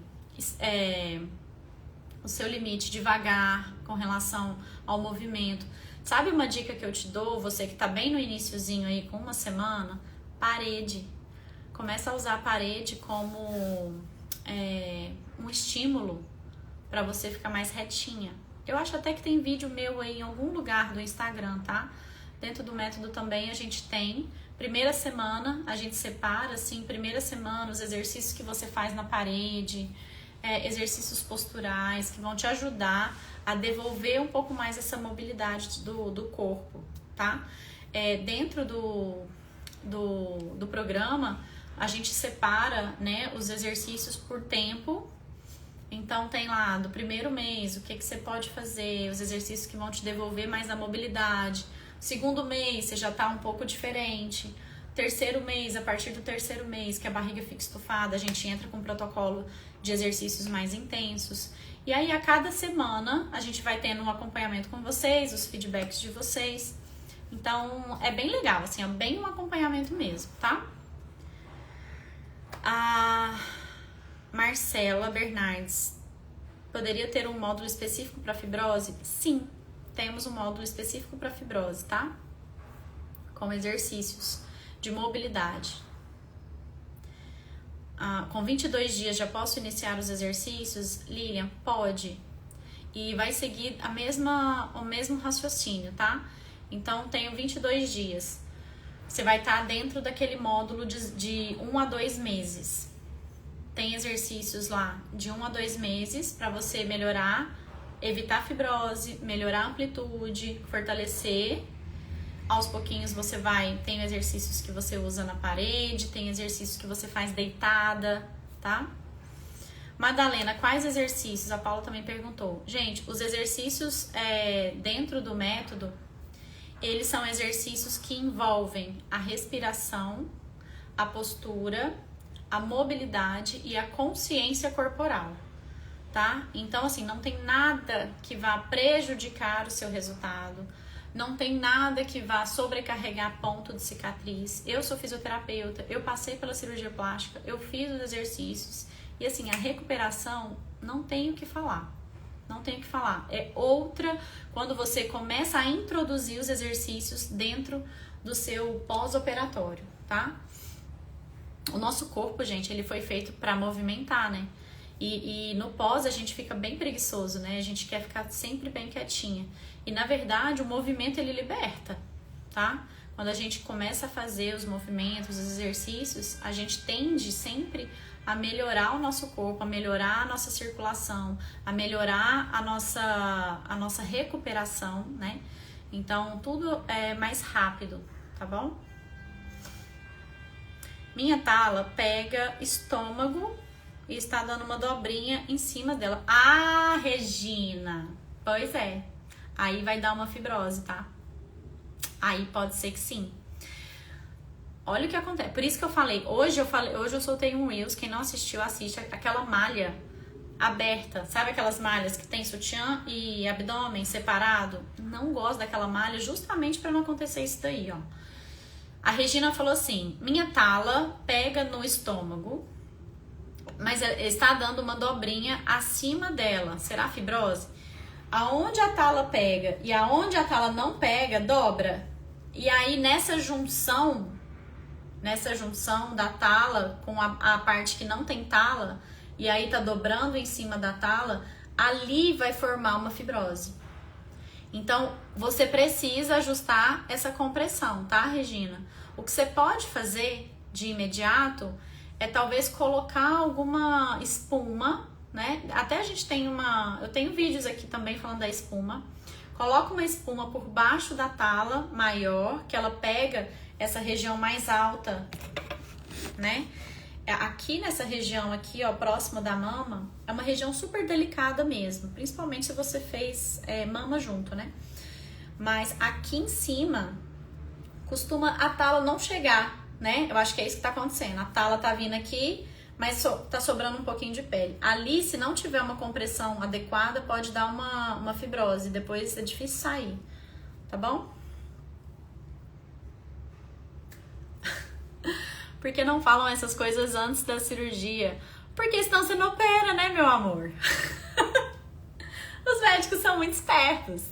devagar com relação ao movimento. Sabe uma dica que eu te dou, você que tá bem no iniciozinho aí, com uma semana? Parede. Começa a usar a parede como um estímulo para você ficar mais retinha. Eu acho até que tem vídeo meu aí em algum lugar do Instagram, tá? Dentro do método também a gente tem. Primeira semana, a gente separa, assim, primeira semana, os exercícios que você faz na parede, exercícios posturais que vão te ajudar a devolver um pouco mais essa mobilidade do corpo, tá? Dentro do programa, a gente separa, né, os exercícios por tempo. Então tem lá do primeiro mês o que você pode fazer, os exercícios que vão te devolver mais a mobilidade. Segundo mês você já tá um pouco diferente. Terceiro mês, a partir do terceiro mês, que a barriga fica estufada, a gente entra com um protocolo de exercícios mais intensos. E aí a cada semana a gente vai tendo um acompanhamento com vocês, os feedbacks de vocês. Então é bem legal, assim, é bem um acompanhamento mesmo, tá? A Marcela Bernardes, poderia ter um módulo específico para fibrose? Sim, temos um módulo específico para fibrose, tá? Com exercícios de mobilidade. Com 22 dias já posso iniciar os exercícios? Lilian, pode. E vai seguir o mesmo raciocínio, tá? Então, tenho 22 dias. Você vai estar dentro daquele módulo de 1 a 2 meses. Tem exercícios lá de 1 a 2 meses para você melhorar, evitar fibrose, melhorar a amplitude, fortalecer. Aos pouquinhos você tem exercícios que você usa na parede, tem exercícios que você faz deitada, tá? Madalena, quais exercícios? A Paula também perguntou. Gente, os exercícios dentro do método, eles são exercícios que envolvem a respiração, a postura, a mobilidade e a consciência corporal, tá? Então, assim, não tem nada que vá prejudicar o seu resultado, não tem nada que vá sobrecarregar ponto de cicatriz. Eu sou fisioterapeuta, eu passei pela cirurgia plástica, eu fiz os exercícios e, assim, a recuperação não tem o que falar. Não tem o que falar. É outra quando você começa a introduzir os exercícios dentro do seu pós-operatório, tá? O nosso corpo, gente, ele foi feito para movimentar, né? E no pós a gente fica bem preguiçoso, né? A gente quer ficar sempre bem quietinha. E na verdade o movimento ele liberta, tá? Quando a gente começa a fazer os movimentos, os exercícios, a gente tende sempre a melhorar o nosso corpo, a melhorar a nossa circulação, a melhorar a nossa recuperação, né? Então tudo é mais rápido, tá bom? Minha tala pega estômago e está dando uma dobrinha em cima dela. Ah, Regina! Pois é. Aí vai dar uma fibrose, tá? Aí pode ser que sim. Olha o que acontece. Por isso que eu falei. Hoje eu soltei um Reels. Quem não assistiu, assiste. Aquela malha aberta. Sabe aquelas malhas que tem sutiã e abdômen separado? Não gosto daquela malha justamente para não acontecer isso daí, ó. A Regina falou assim, minha tala pega no estômago, mas está dando uma dobrinha acima dela. Será fibrose? Aonde a tala pega e aonde a tala não pega, dobra. E aí nessa junção da tala com a parte que não tem tala, e aí tá dobrando em cima da tala, ali vai formar uma fibrose. Então, você precisa ajustar essa compressão, tá, Regina? O que você pode fazer de imediato é talvez colocar alguma espuma, né? Até a gente tem eu tenho vídeos aqui também falando da espuma. Coloca uma espuma por baixo da tala maior, que ela pega essa região mais alta, né? Aqui nessa região aqui, ó, próxima da mama, é uma região super delicada mesmo, principalmente se você fez mama junto, né? Mas aqui em cima, costuma a tala não chegar, né? Eu acho que é isso que tá acontecendo. A tala tá vindo aqui, mas tá sobrando um pouquinho de pele. Ali, se não tiver uma compressão adequada, pode dar uma fibrose. Depois é difícil sair, tá bom? Por que não falam essas coisas antes da cirurgia? Porque senão você não opera, né, meu amor? Os médicos são muito espertos.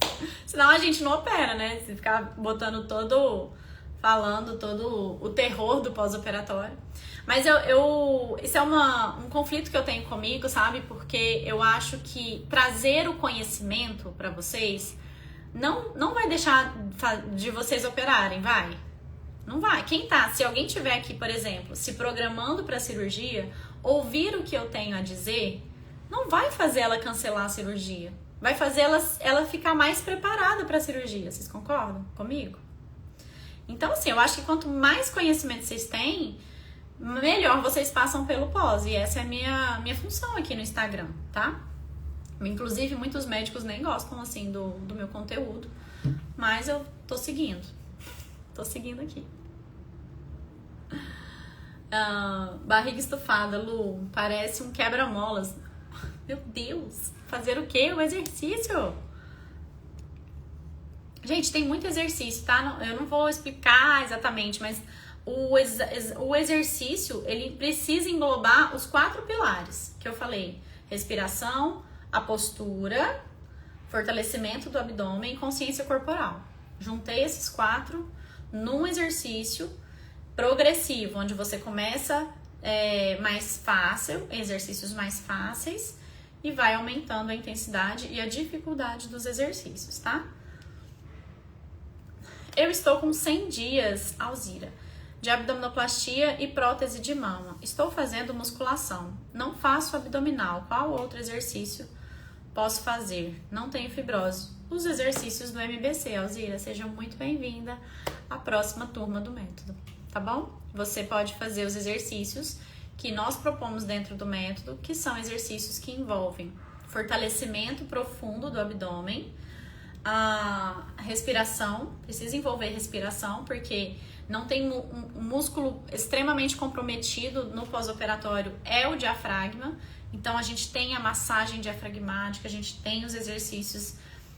Senão a gente não opera, né? Se ficar botando falando todo o terror do pós-operatório. Mas isso é um conflito que eu tenho comigo, sabe? Porque eu acho que trazer o conhecimento pra vocês não vai deixar de vocês operarem, vai? Não vai. Se alguém tiver aqui, por exemplo, se programando para cirurgia, ouvir o que eu tenho a dizer, não vai fazer ela cancelar a cirurgia. Vai fazer ela ficar mais preparada para a cirurgia. Vocês concordam comigo? Então, assim, eu acho que quanto mais conhecimento vocês têm, melhor vocês passam pelo pós. E essa é a minha função aqui no Instagram, tá? Inclusive, muitos médicos nem gostam, assim, do meu conteúdo. Mas eu tô seguindo. Tô seguindo aqui. Barriga estufada, Lu. Parece um quebra-molas. Meu Deus. Fazer o quê? O exercício. Gente, tem muito exercício, tá? Eu não vou explicar exatamente, mas o exercício, ele precisa englobar os 4 pilares que eu falei. Respiração, a postura, fortalecimento do abdômen e consciência corporal. Juntei esses 4 num exercício progressivo, onde você começa mais fácil, exercícios mais fáceis, e vai aumentando a intensidade e a dificuldade dos exercícios, tá? Eu estou com 100 dias, Alzira, de abdominoplastia e prótese de mama. Estou fazendo musculação. Não faço abdominal. Qual outro exercício posso fazer? Não tenho fibrose. Os exercícios do MBC, Alzira. Seja muito bem-vinda à próxima turma do método, tá bom? Você pode fazer os exercícios que nós propomos dentro do método, que são exercícios que envolvem fortalecimento profundo do abdômen, a respiração, precisa envolver respiração, porque não tem um músculo extremamente comprometido no pós-operatório, é o diafragma. Então a gente tem a massagem diafragmática, a gente tem os exercícios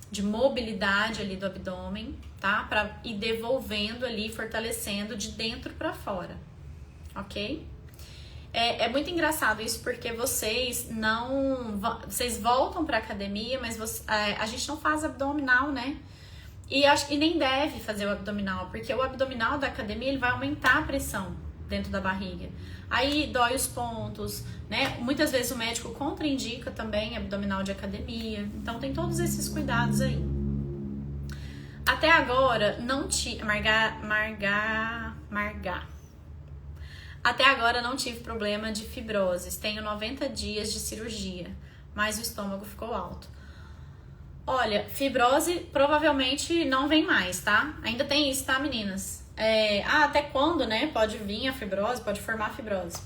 de mobilidade ali do abdômen, tá? Para ir devolvendo ali, fortalecendo de dentro para fora, ok? É muito engraçado isso, porque vocês voltam pra academia, mas a gente não faz abdominal, né? E nem deve fazer o abdominal, porque o abdominal da academia, ele vai aumentar a pressão dentro da barriga. Aí dói os pontos, né? Muitas vezes o médico contraindica também abdominal de academia. Então tem todos esses cuidados aí. Até agora não tive... Até agora não tive problema de fibroses. Tenho 90 dias de cirurgia, mas o estômago ficou alto. Olha, fibrose provavelmente não vem mais, tá? Ainda tem isso, tá, meninas? Até quando, né? Pode vir a fibrose, pode formar a fibrose.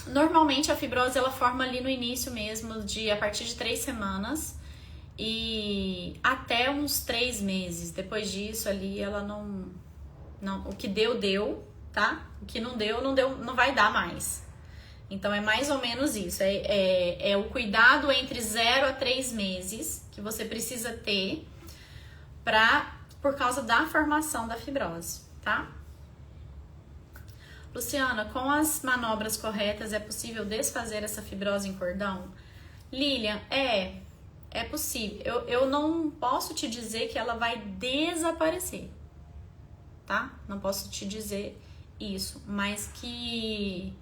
Normalmente a fibrose ela forma ali no início mesmo, a partir de 3 semanas e até uns 3 meses. Depois disso ali ela não o que deu, tá? O que não deu, não vai dar mais. Então é mais ou menos isso. É o cuidado entre 0 a 3 meses que você precisa ter por causa da formação da fibrose, tá? Luciana, com as manobras corretas é possível desfazer essa fibrose em cordão? Lilian, é possível. Eu não posso te dizer que ela vai desaparecer, tá? Não posso te dizer isso, mas que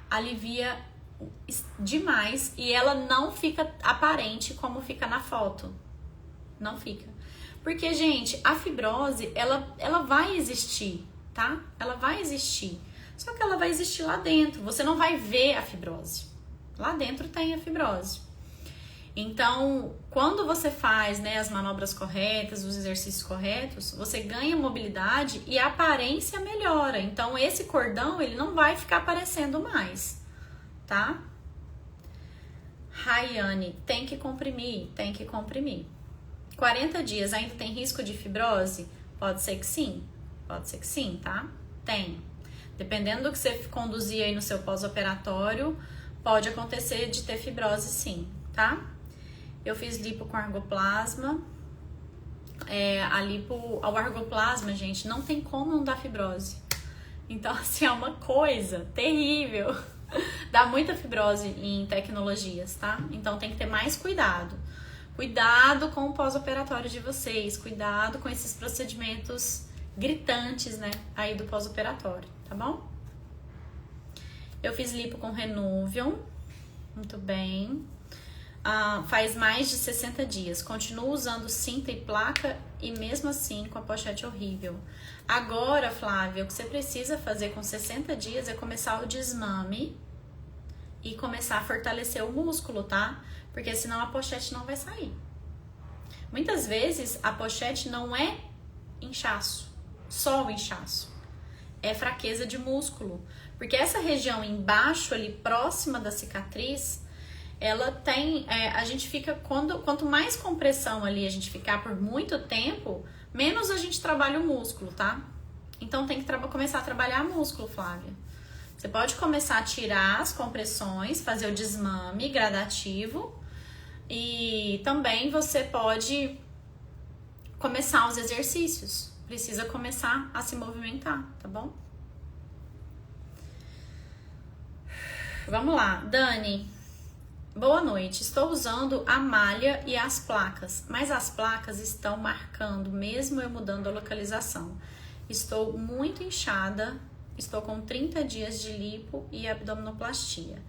alivia demais e ela não fica aparente como fica na foto. Não fica. Porque, gente, a fibrose, ela vai existir, tá? Ela vai existir. Só que ela vai existir lá dentro. Você não vai ver a fibrose. Lá dentro tem a fibrose. Então, quando você faz, né, as manobras corretas, os exercícios corretos, você ganha mobilidade e a aparência melhora. Então, esse cordão, ele não vai ficar aparecendo mais, tá? Rayane, tem que comprimir. 40 dias ainda tem risco de fibrose? Pode ser que sim, tá? Tem. Dependendo do que você conduzir aí no seu pós-operatório, pode acontecer de ter fibrose sim, tá? Eu fiz lipo com argoplasma. O argoplasma, gente, não tem como não dar fibrose. Então, assim, é uma coisa terrível. Dá muita fibrose em tecnologias, tá? Então tem que ter mais cuidado. Cuidado com o pós-operatório de vocês. Cuidado com esses procedimentos gritantes, né? Aí do pós-operatório, tá bom? Eu fiz lipo com Renuvium. Muito bem. Faz mais de 60 dias. Continuo usando cinta e placa e mesmo assim com a pochete horrível. Agora, Flávia, o que você precisa fazer com 60 dias é começar o desmame e começar a fortalecer o músculo, tá? Porque senão a pochete não vai sair. Muitas vezes a pochete não é inchaço, só o inchaço. é fraqueza de músculo. Porque essa região embaixo ali, próxima da cicatriz, ela tem, a gente fica, quanto mais compressão ali a gente ficar por muito tempo, menos a gente trabalha o músculo, tá? Então tem que começar a trabalhar músculo, Flávia. Você pode começar a tirar as compressões, fazer o desmame gradativo e também você pode começar os exercícios. Precisa começar a se movimentar, tá bom? Vamos lá, Dani. Boa noite. Estou usando a malha e as placas, mas as placas estão marcando, mesmo eu mudando a localização. Estou muito inchada, estou com 30 dias de lipo e abdominoplastia.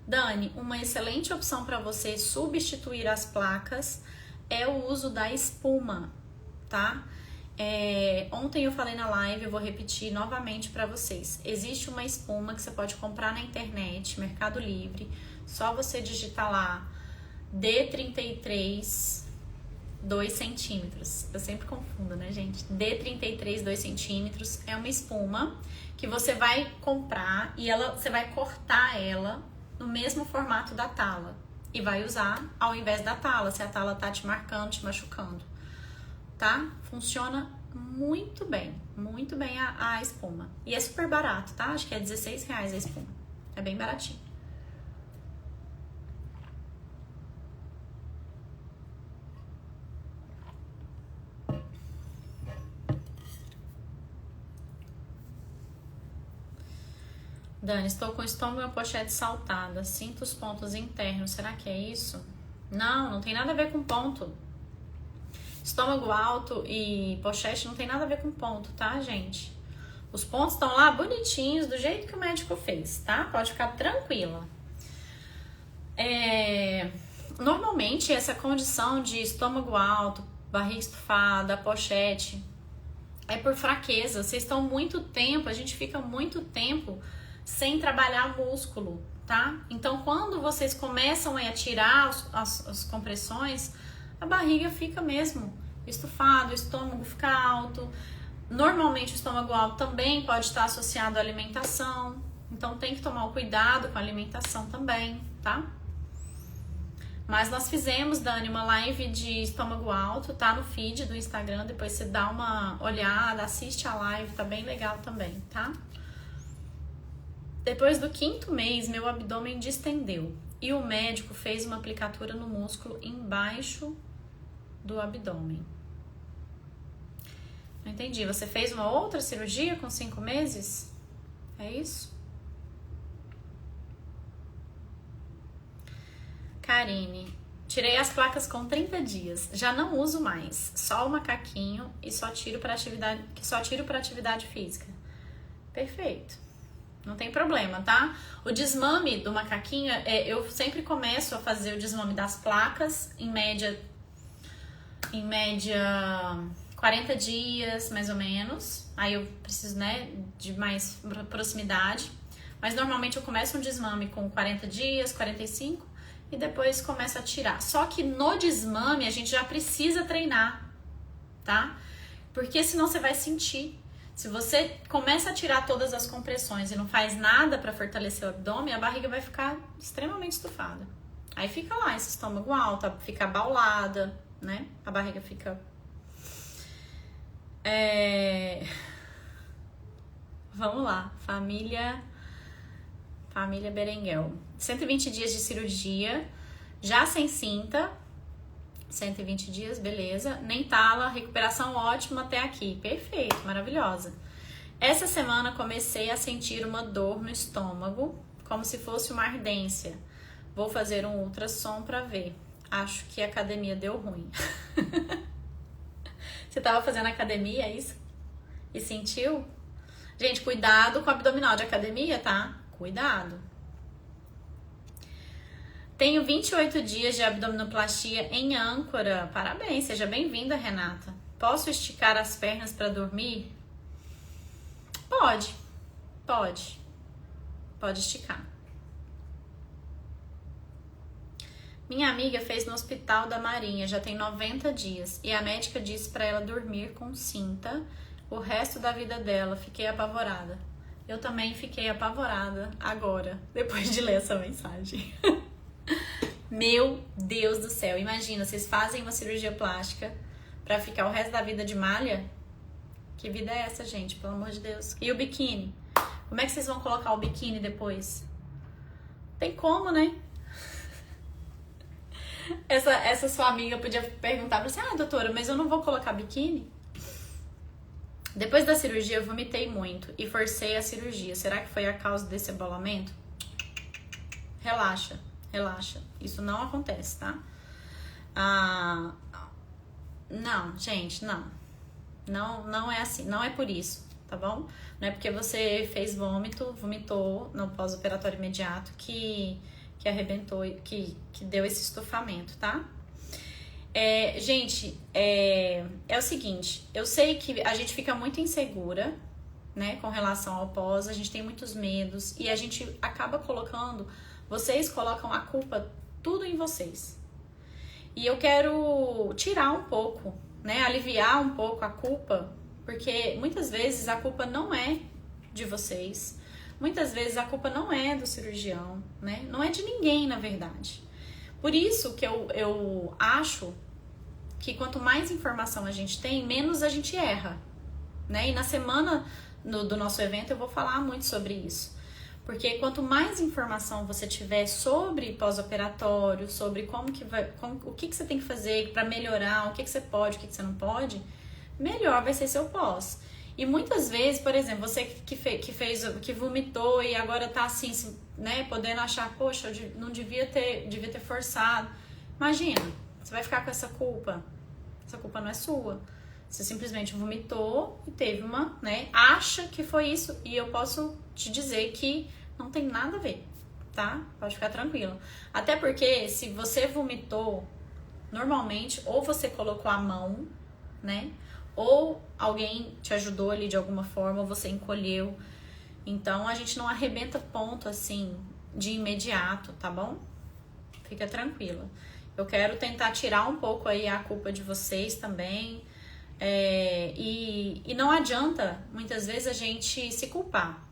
Dani, uma excelente opção para você substituir as placas é o uso da espuma, tá? Ontem eu falei na live, eu vou repetir novamente para vocês. Existe uma espuma que você pode comprar na internet, Mercado Livre. Só você digitar lá D33 2 centímetros. Eu sempre confundo, né, gente? D33 2 centímetros é uma espuma que você vai comprar e você vai cortar ela no mesmo formato da tala e vai usar ao invés da tala, se a tala tá te marcando, te machucando, tá? Funciona muito bem a espuma. E é super barato, tá? Acho que é R$16 a espuma. É bem baratinho. Dani, estou com o estômago e a pochete saltada. Sinto os pontos internos. Será que é isso? Não tem nada a ver com ponto. Estômago alto e pochete não tem nada a ver com ponto, tá, gente? Os pontos estão lá bonitinhos, do jeito que o médico fez, tá? Pode ficar tranquila. Normalmente, essa condição de estômago alto, barriga estufada, pochete, é por fraqueza. Vocês estão muito tempo, a gente fica muito tempo sem trabalhar músculo, tá? Então, quando vocês começam a tirar as compressões, a barriga fica mesmo estufada, o estômago fica alto. Normalmente, o estômago alto também pode estar associado à alimentação. Então, tem que tomar o cuidado com a alimentação também, tá? Mas nós fizemos, Dani, uma live de estômago alto, tá no feed do Instagram. Depois você dá uma olhada, assiste a live, tá bem legal também, tá? Depois do 5º mês, meu abdômen distendeu e o médico fez uma aplicatura no músculo embaixo do abdômen. Não entendi. Você fez uma outra cirurgia com 5 meses? É isso? Karine, tirei as placas com 30 dias. Já não uso mais. Só o macaquinho e só tiro para atividade física. Perfeito. Não tem problema, tá? O desmame do macaquinho, eu sempre começo a fazer o desmame das placas, em média 40 dias, mais ou menos. Aí eu preciso, né, de mais proximidade. Mas normalmente eu começo um desmame com 40 dias, 45, e depois começo a tirar. Só que no desmame a gente já precisa treinar, tá? Porque senão você vai sentir. Se você começa a tirar todas as compressões e não faz nada para fortalecer o abdômen, a barriga vai ficar extremamente estufada. Aí fica lá esse estômago alto, fica abaulada, né? A barriga fica... Vamos lá, família Berenguel. 120 dias de cirurgia, já sem cinta. 120 dias, beleza. Nem tala, recuperação ótima até aqui. Perfeito, maravilhosa. Essa semana comecei a sentir uma dor no estômago, como se fosse uma ardência. Vou fazer um ultrassom pra ver. Acho que a academia deu ruim. Você tava fazendo academia, é isso? E sentiu? Gente, cuidado com o abdominal de academia, tá? Cuidado. Tenho 28 dias de abdominoplastia em âncora. Parabéns, seja bem-vinda, Renata. Posso esticar as pernas para dormir? Pode. Pode esticar. Minha amiga fez no Hospital da Marinha, já tem 90 dias. E a médica disse para ela dormir com cinta o resto da vida dela. Fiquei apavorada. Eu também fiquei apavorada agora, depois de ler essa mensagem. Meu Deus do céu, imagina, vocês fazem uma cirurgia plástica pra ficar o resto da vida de malha? Que vida é essa, gente? Pelo amor de Deus. E o biquíni? Como é que vocês vão colocar o biquíni depois? Tem como, né? Essa sua amiga podia perguntar pra você: doutora, mas eu não vou colocar biquíni? Depois da cirurgia eu vomitei muito e forcei a cirurgia. Será que foi a causa desse abolamento? Relaxa, relaxa. Isso não acontece, tá? Não, gente, não. Não é assim, não é por isso, tá bom? Não é porque você fez vomitou no pós-operatório imediato que arrebentou, que deu esse estufamento, tá? Gente, é o seguinte, eu sei que a gente fica muito insegura, né, com relação ao pós, a gente tem muitos medos e a gente acaba vocês colocam a culpa tudo em vocês. E eu quero tirar um pouco, né, aliviar um pouco a culpa, porque muitas vezes a culpa não é de vocês, muitas vezes a culpa não é do cirurgião, né, não é de ninguém, na verdade. Por isso que eu acho que quanto mais informação a gente tem, menos a gente erra, né, e na semana do nosso evento eu vou falar muito sobre isso. Porque quanto mais informação você tiver sobre pós-operatório, sobre o que você tem que fazer para melhorar, o que você pode, o que você não pode, melhor vai ser seu pós. E muitas vezes, por exemplo, você que vomitou e agora tá assim, né, podendo achar, poxa, eu não devia ter forçado. Imagina, você vai ficar com essa culpa. Essa culpa não é sua. Você simplesmente vomitou e teve acha que foi isso. E eu posso te dizer que não tem nada a ver, tá? Pode ficar tranquilo. Até porque se você vomitou, normalmente, ou você colocou a mão, né? Ou alguém te ajudou ali de alguma forma, ou você encolheu. Então, a gente não arrebenta ponto, assim, de imediato, tá bom? Fica tranquila. Eu quero tentar tirar um pouco aí a culpa de vocês também. E não adianta, muitas vezes, a gente se culpar.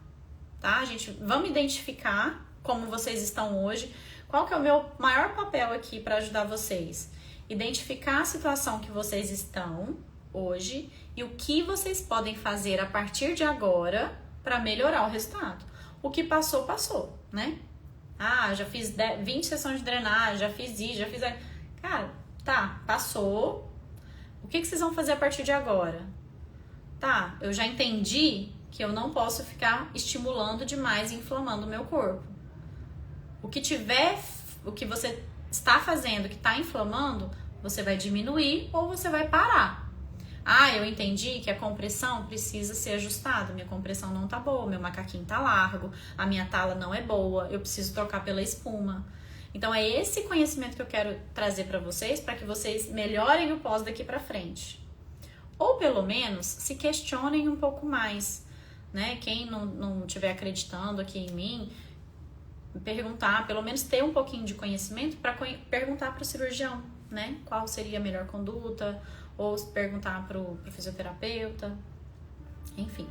Tá? Vamos identificar como vocês estão hoje. Qual que é o meu maior papel aqui para ajudar vocês? Identificar a situação que vocês estão hoje e o que vocês podem fazer a partir de agora para melhorar o resultado. O que passou, passou, né? Já fiz 20 sessões de drenagem, já fiz isso, já fiz... Cara, tá, passou. O que vocês vão fazer a partir de agora? Tá, eu já entendi que eu não posso ficar estimulando demais e inflamando o meu corpo. O que você está fazendo que está inflamando, você vai diminuir ou você vai parar. Eu entendi que a compressão precisa ser ajustada. Minha compressão não tá boa, meu macaquinho tá largo, a minha tala não é boa, eu preciso trocar pela espuma. Então é esse conhecimento que eu quero trazer para vocês, para que vocês melhorem o pós daqui para frente. Ou pelo menos se questionem um pouco mais. Né? Quem não estiver acreditando aqui em mim, perguntar, pelo menos ter um pouquinho de conhecimento para perguntar para o cirurgião, né? Qual seria a melhor conduta, ou perguntar para o fisioterapeuta, enfim.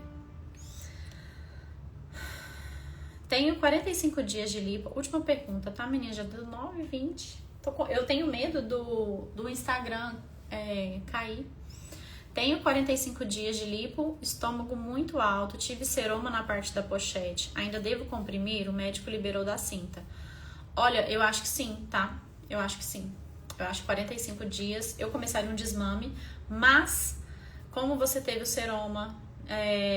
Tenho 45 dias de lipo. Última pergunta, tá, menina? Já deu 9h20. Eu tenho medo do Instagram cair. Tenho 45 dias de lipo, estômago muito alto, tive seroma na parte da pochete. Ainda devo comprimir? O médico liberou da cinta. Olha, eu acho que sim, tá? Eu acho que sim. Eu acho que 45 dias eu começaria um desmame, mas como você teve o seroma,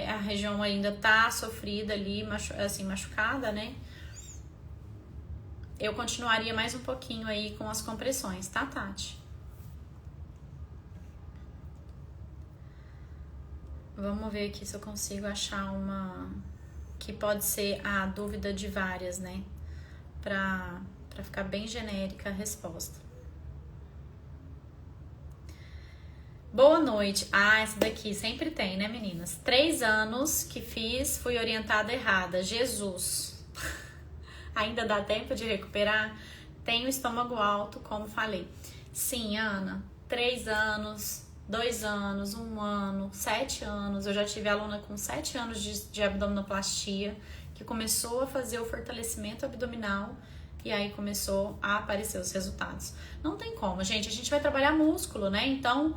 a região ainda tá sofrida ali, assim, machucada, né? Eu continuaria mais um pouquinho aí com as compressões, tá, Tati? Vamos ver aqui se eu consigo achar uma que pode ser a dúvida de várias, né? Pra ficar bem genérica a resposta. Boa noite. Essa daqui sempre tem, né, meninas? 3 anos que fui orientada errada. Jesus. Ainda dá tempo de recuperar? Tenho estômago alto, como falei. Sim, Ana. 3 anos... 2 anos, 1 ano, 7 anos. Eu já tive aluna com 7 anos de abdominoplastia que começou a fazer o fortalecimento abdominal e aí começou a aparecer os resultados. Não tem como, gente. A gente vai trabalhar músculo, né? Então,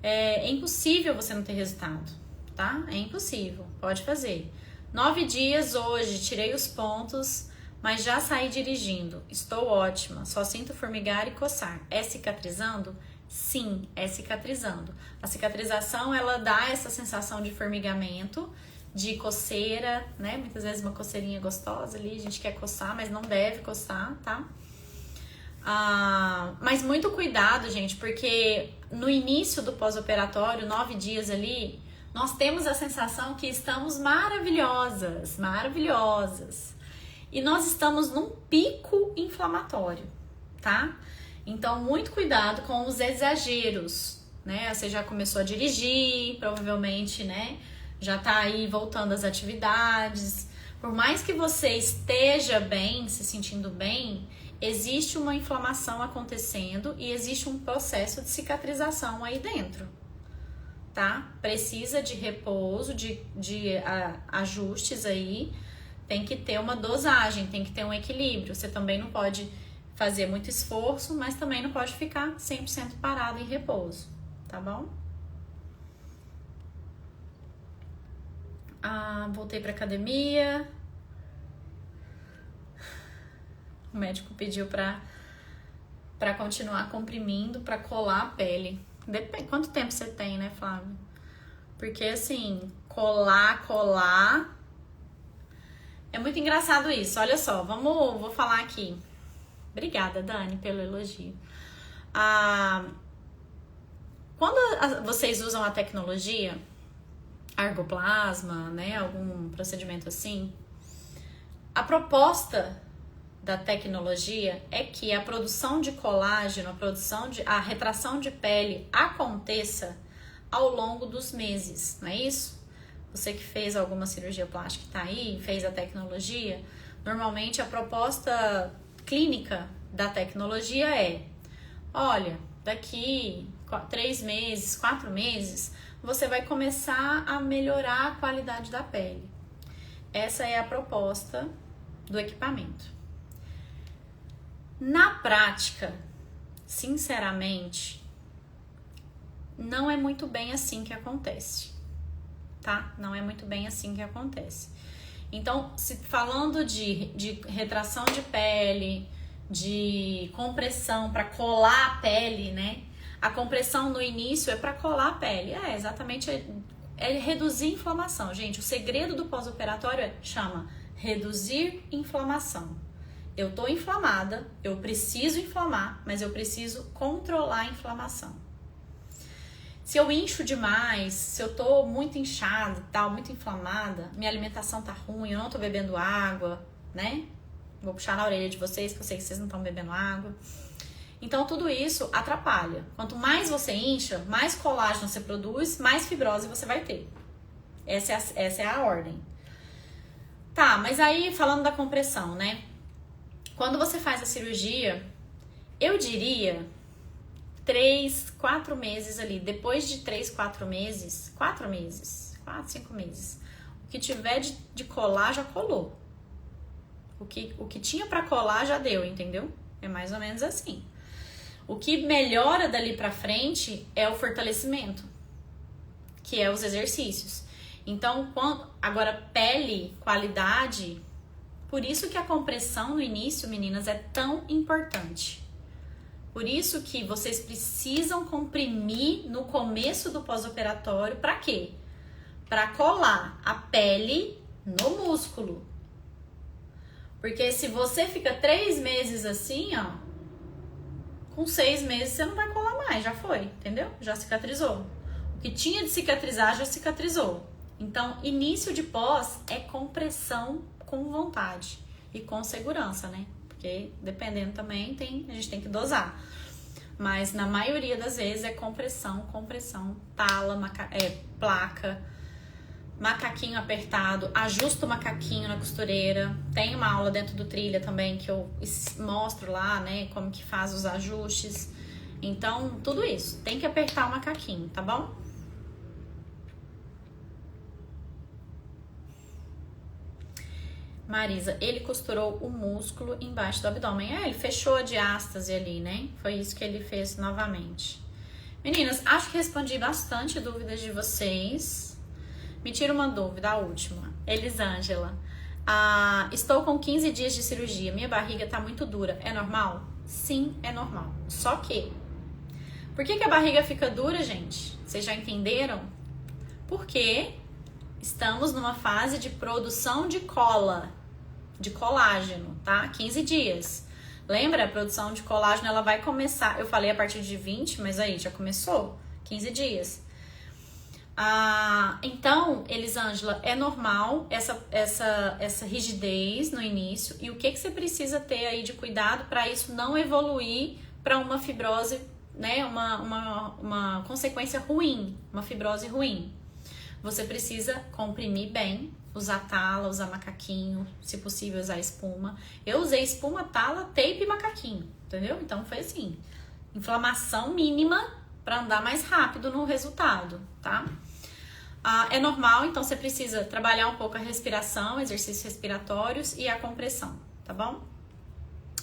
é impossível você não ter resultado, tá? É impossível. Pode fazer. 9 dias hoje, tirei os pontos, mas já saí dirigindo. Estou ótima. Só sinto formigar e coçar. É cicatrizando? Sim, é cicatrizando. A cicatrização, ela dá essa sensação de formigamento, de coceira, né? Muitas vezes uma coceirinha gostosa ali, a gente quer coçar, mas não deve coçar, tá? Mas muito cuidado, gente, porque no início do pós-operatório, 9 dias ali, nós temos a sensação que estamos maravilhosas, maravilhosas. E nós estamos num pico inflamatório, tá? Então, muito cuidado com os exageros, né? Você já começou a dirigir, provavelmente, né? Já tá aí voltando às atividades. Por mais que você esteja bem, se sentindo bem, existe uma inflamação acontecendo e existe um processo de cicatrização aí dentro, tá? Precisa de repouso, de ajustes aí. Tem que ter uma dosagem, tem que ter um equilíbrio. Você também não pode fazer muito esforço, mas também não pode ficar 100% parado em repouso, tá bom? Voltei pra academia. O médico pediu pra continuar comprimindo, pra colar a pele. Depende, quanto tempo você tem, né, Flávio? Porque, assim, colar... É muito engraçado isso. Olha só, vou falar aqui. Obrigada, Dani, pelo elogio. Quando vocês usam a tecnologia, argoplasma, né, algum procedimento assim, a proposta da tecnologia é que a produção de colágeno, a retração de pele aconteça ao longo dos meses, não é isso? Você que fez alguma cirurgia plástica que tá aí, fez a tecnologia, normalmente a proposta clínica da tecnologia é: olha, daqui 3 meses, 4 meses, você vai começar a melhorar a qualidade da pele. Essa é a proposta do equipamento. Na prática, sinceramente, não é muito bem assim que acontece, tá? Não é muito bem assim que acontece. Então, falando de retração de pele, de compressão para colar a pele, né? A compressão no início é para colar a pele. Exatamente, é reduzir inflamação. Gente, o segredo do pós-operatório chama reduzir inflamação. Eu tô inflamada, eu preciso inflamar, mas eu preciso controlar a inflamação. Se eu incho demais, se eu tô muito inchada, tal, muito inflamada, minha alimentação tá ruim, eu não tô bebendo água, né? Vou puxar na orelha de vocês, que eu sei que vocês não estão bebendo água. Então, tudo isso atrapalha. Quanto mais você incha, mais colágeno você produz, mais fibrose você vai ter. Essa é a ordem. Tá, mas aí, falando da compressão, né? Quando você faz a cirurgia, eu diria 3, 4 meses ali. Depois de 3, 4 meses, 4, 5 meses, o que tiver de colar, já colou. O que tinha pra colar, já deu, entendeu? É mais ou menos assim. O que melhora dali pra frente é o fortalecimento, que é os exercícios. Então, agora pele, qualidade, por isso que a compressão no início, meninas, é tão importante. Por isso que vocês precisam comprimir no começo do pós-operatório, pra quê? Pra colar a pele no músculo. Porque se você fica 3 meses assim, ó, com 6 meses você não vai colar mais, já foi, entendeu? Já cicatrizou. O que tinha de cicatrizar já cicatrizou. Então, início de pós é compressão com vontade e com segurança, né? Porque dependendo também, a gente tem que dosar. Mas na maioria das vezes é compressão, tala, placa, macaquinho apertado, ajusta o macaquinho na costureira. Tem uma aula dentro do Trilha também que eu mostro lá, né, como que faz os ajustes. Então, tudo isso. Tem que apertar o macaquinho, tá bom? Marisa, ele costurou o músculo embaixo do abdômen. Ele fechou a diástase ali, né? Foi isso que ele fez novamente. Meninas, acho que respondi bastante dúvidas de vocês. Me tira uma dúvida, a última. Elisângela, estou com 15 dias de cirurgia. Minha barriga tá muito dura. É normal? Sim, é normal. Só que... Por que a barriga fica dura, gente? Vocês já entenderam? Porque estamos numa fase de produção de cola, de colágeno, tá? 15 dias. Lembra? A produção de colágeno, ela vai começar... Eu falei a partir de 20, mas aí já começou. 15 dias. Então, Elisângela, é normal essa rigidez no início. E o que você precisa ter aí de cuidado para isso não evoluir para uma fibrose, né? Uma consequência ruim, uma fibrose ruim. Você precisa comprimir bem, usar tala, usar macaquinho, se possível usar espuma. Eu usei espuma, tala, tape e macaquinho, entendeu? Então foi assim, inflamação mínima para andar mais rápido no resultado, tá? É normal, então você precisa trabalhar um pouco a respiração, exercícios respiratórios e a compressão, tá bom?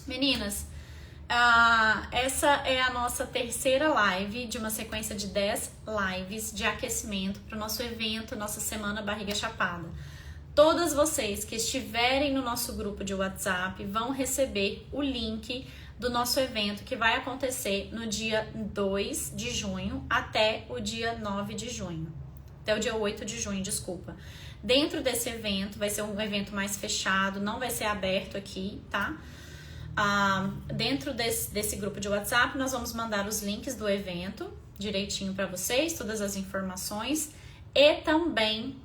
Meninas, essa é a nossa terceira live de uma sequência de 10 lives de aquecimento para o nosso evento, nossa Semana Barriga Chapada. Todas vocês que estiverem no nosso grupo de WhatsApp vão receber o link do nosso evento que vai acontecer no dia 2 de junho até o dia 9 de junho. Até o dia 8 de junho, desculpa. Dentro desse evento, vai ser um evento mais fechado, não vai ser aberto aqui, tá? Dentro desse grupo de WhatsApp, nós vamos mandar os links do evento direitinho para vocês, todas as informações. E também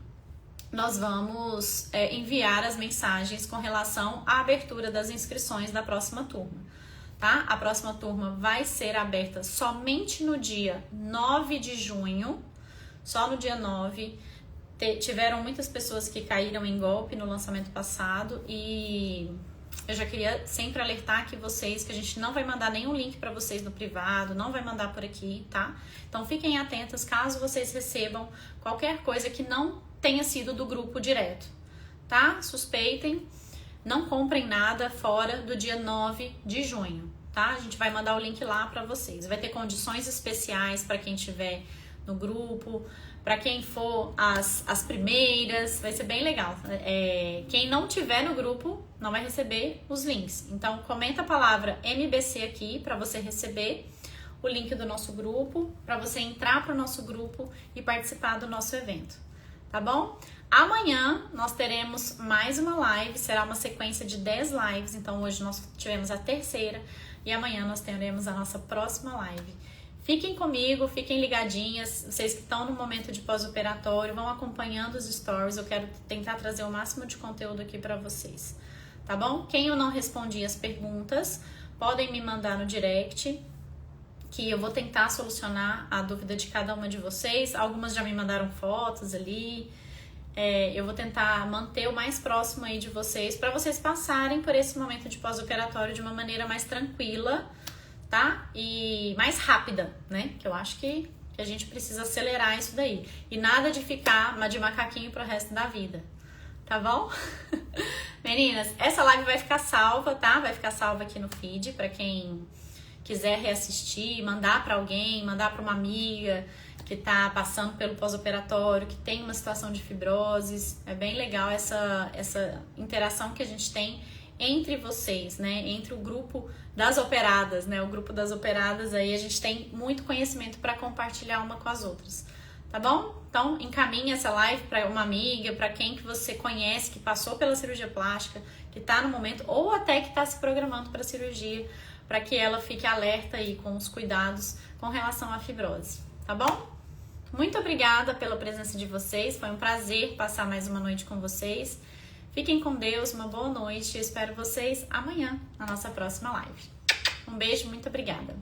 nós vamos enviar as mensagens com relação à abertura das inscrições da próxima turma, tá? A próxima turma vai ser aberta somente no dia 9 de junho, só no dia 9. Tiveram muitas pessoas que caíram em golpe no lançamento passado e eu já queria sempre alertar que a gente não vai mandar nenhum link para vocês no privado, não vai mandar por aqui, tá? Então fiquem atentas caso vocês recebam qualquer coisa que não tenha sido do grupo direto, tá? Suspeitem, não comprem nada fora do dia 9 de junho, tá? A gente vai mandar o link lá para vocês. Vai ter condições especiais para quem tiver no grupo, para quem for as primeiras, vai ser bem legal. Quem não tiver no grupo não vai receber os links. Então comenta a palavra MBC aqui para você receber o link do nosso grupo, para você entrar para o nosso grupo e participar do nosso evento, tá bom? Amanhã nós teremos mais uma live, será uma sequência de 10 lives, então hoje nós tivemos a terceira e amanhã nós teremos a nossa próxima live. Fiquem comigo, fiquem ligadinhas, vocês que estão no momento de pós-operatório, vão acompanhando os stories, eu quero tentar trazer o máximo de conteúdo aqui para vocês, tá bom? Quem eu não respondi as perguntas, podem me mandar no direct, que eu vou tentar solucionar a dúvida de cada uma de vocês. Algumas já me mandaram fotos ali, eu vou tentar manter o mais próximo aí de vocês, para vocês passarem por esse momento de pós-operatório de uma maneira mais tranquila, tá? E mais rápida, né? Que eu acho que a gente precisa acelerar isso daí. E nada de ficar de macaquinho pro resto da vida, tá bom? Meninas, essa live vai ficar salva, tá? Vai ficar salva aqui no feed pra quem quiser reassistir, mandar pra alguém, mandar pra uma amiga que tá passando pelo pós-operatório, que tem uma situação de fibrose. É bem legal essa interação que a gente tem entre vocês, né? Entre o grupo das operadas, né? O grupo das operadas aí, a gente tem muito conhecimento para compartilhar uma com as outras, tá bom? Então, encaminhe essa live para uma amiga, para quem que você conhece, que passou pela cirurgia plástica, que tá no momento, ou até que tá se programando para cirurgia, para que ela fique alerta aí com os cuidados com relação à fibrose, tá bom? Muito obrigada pela presença de vocês, foi um prazer passar mais uma noite com vocês. Fiquem com Deus, uma boa noite. Eu espero vocês amanhã na nossa próxima live. Um beijo, muito obrigada.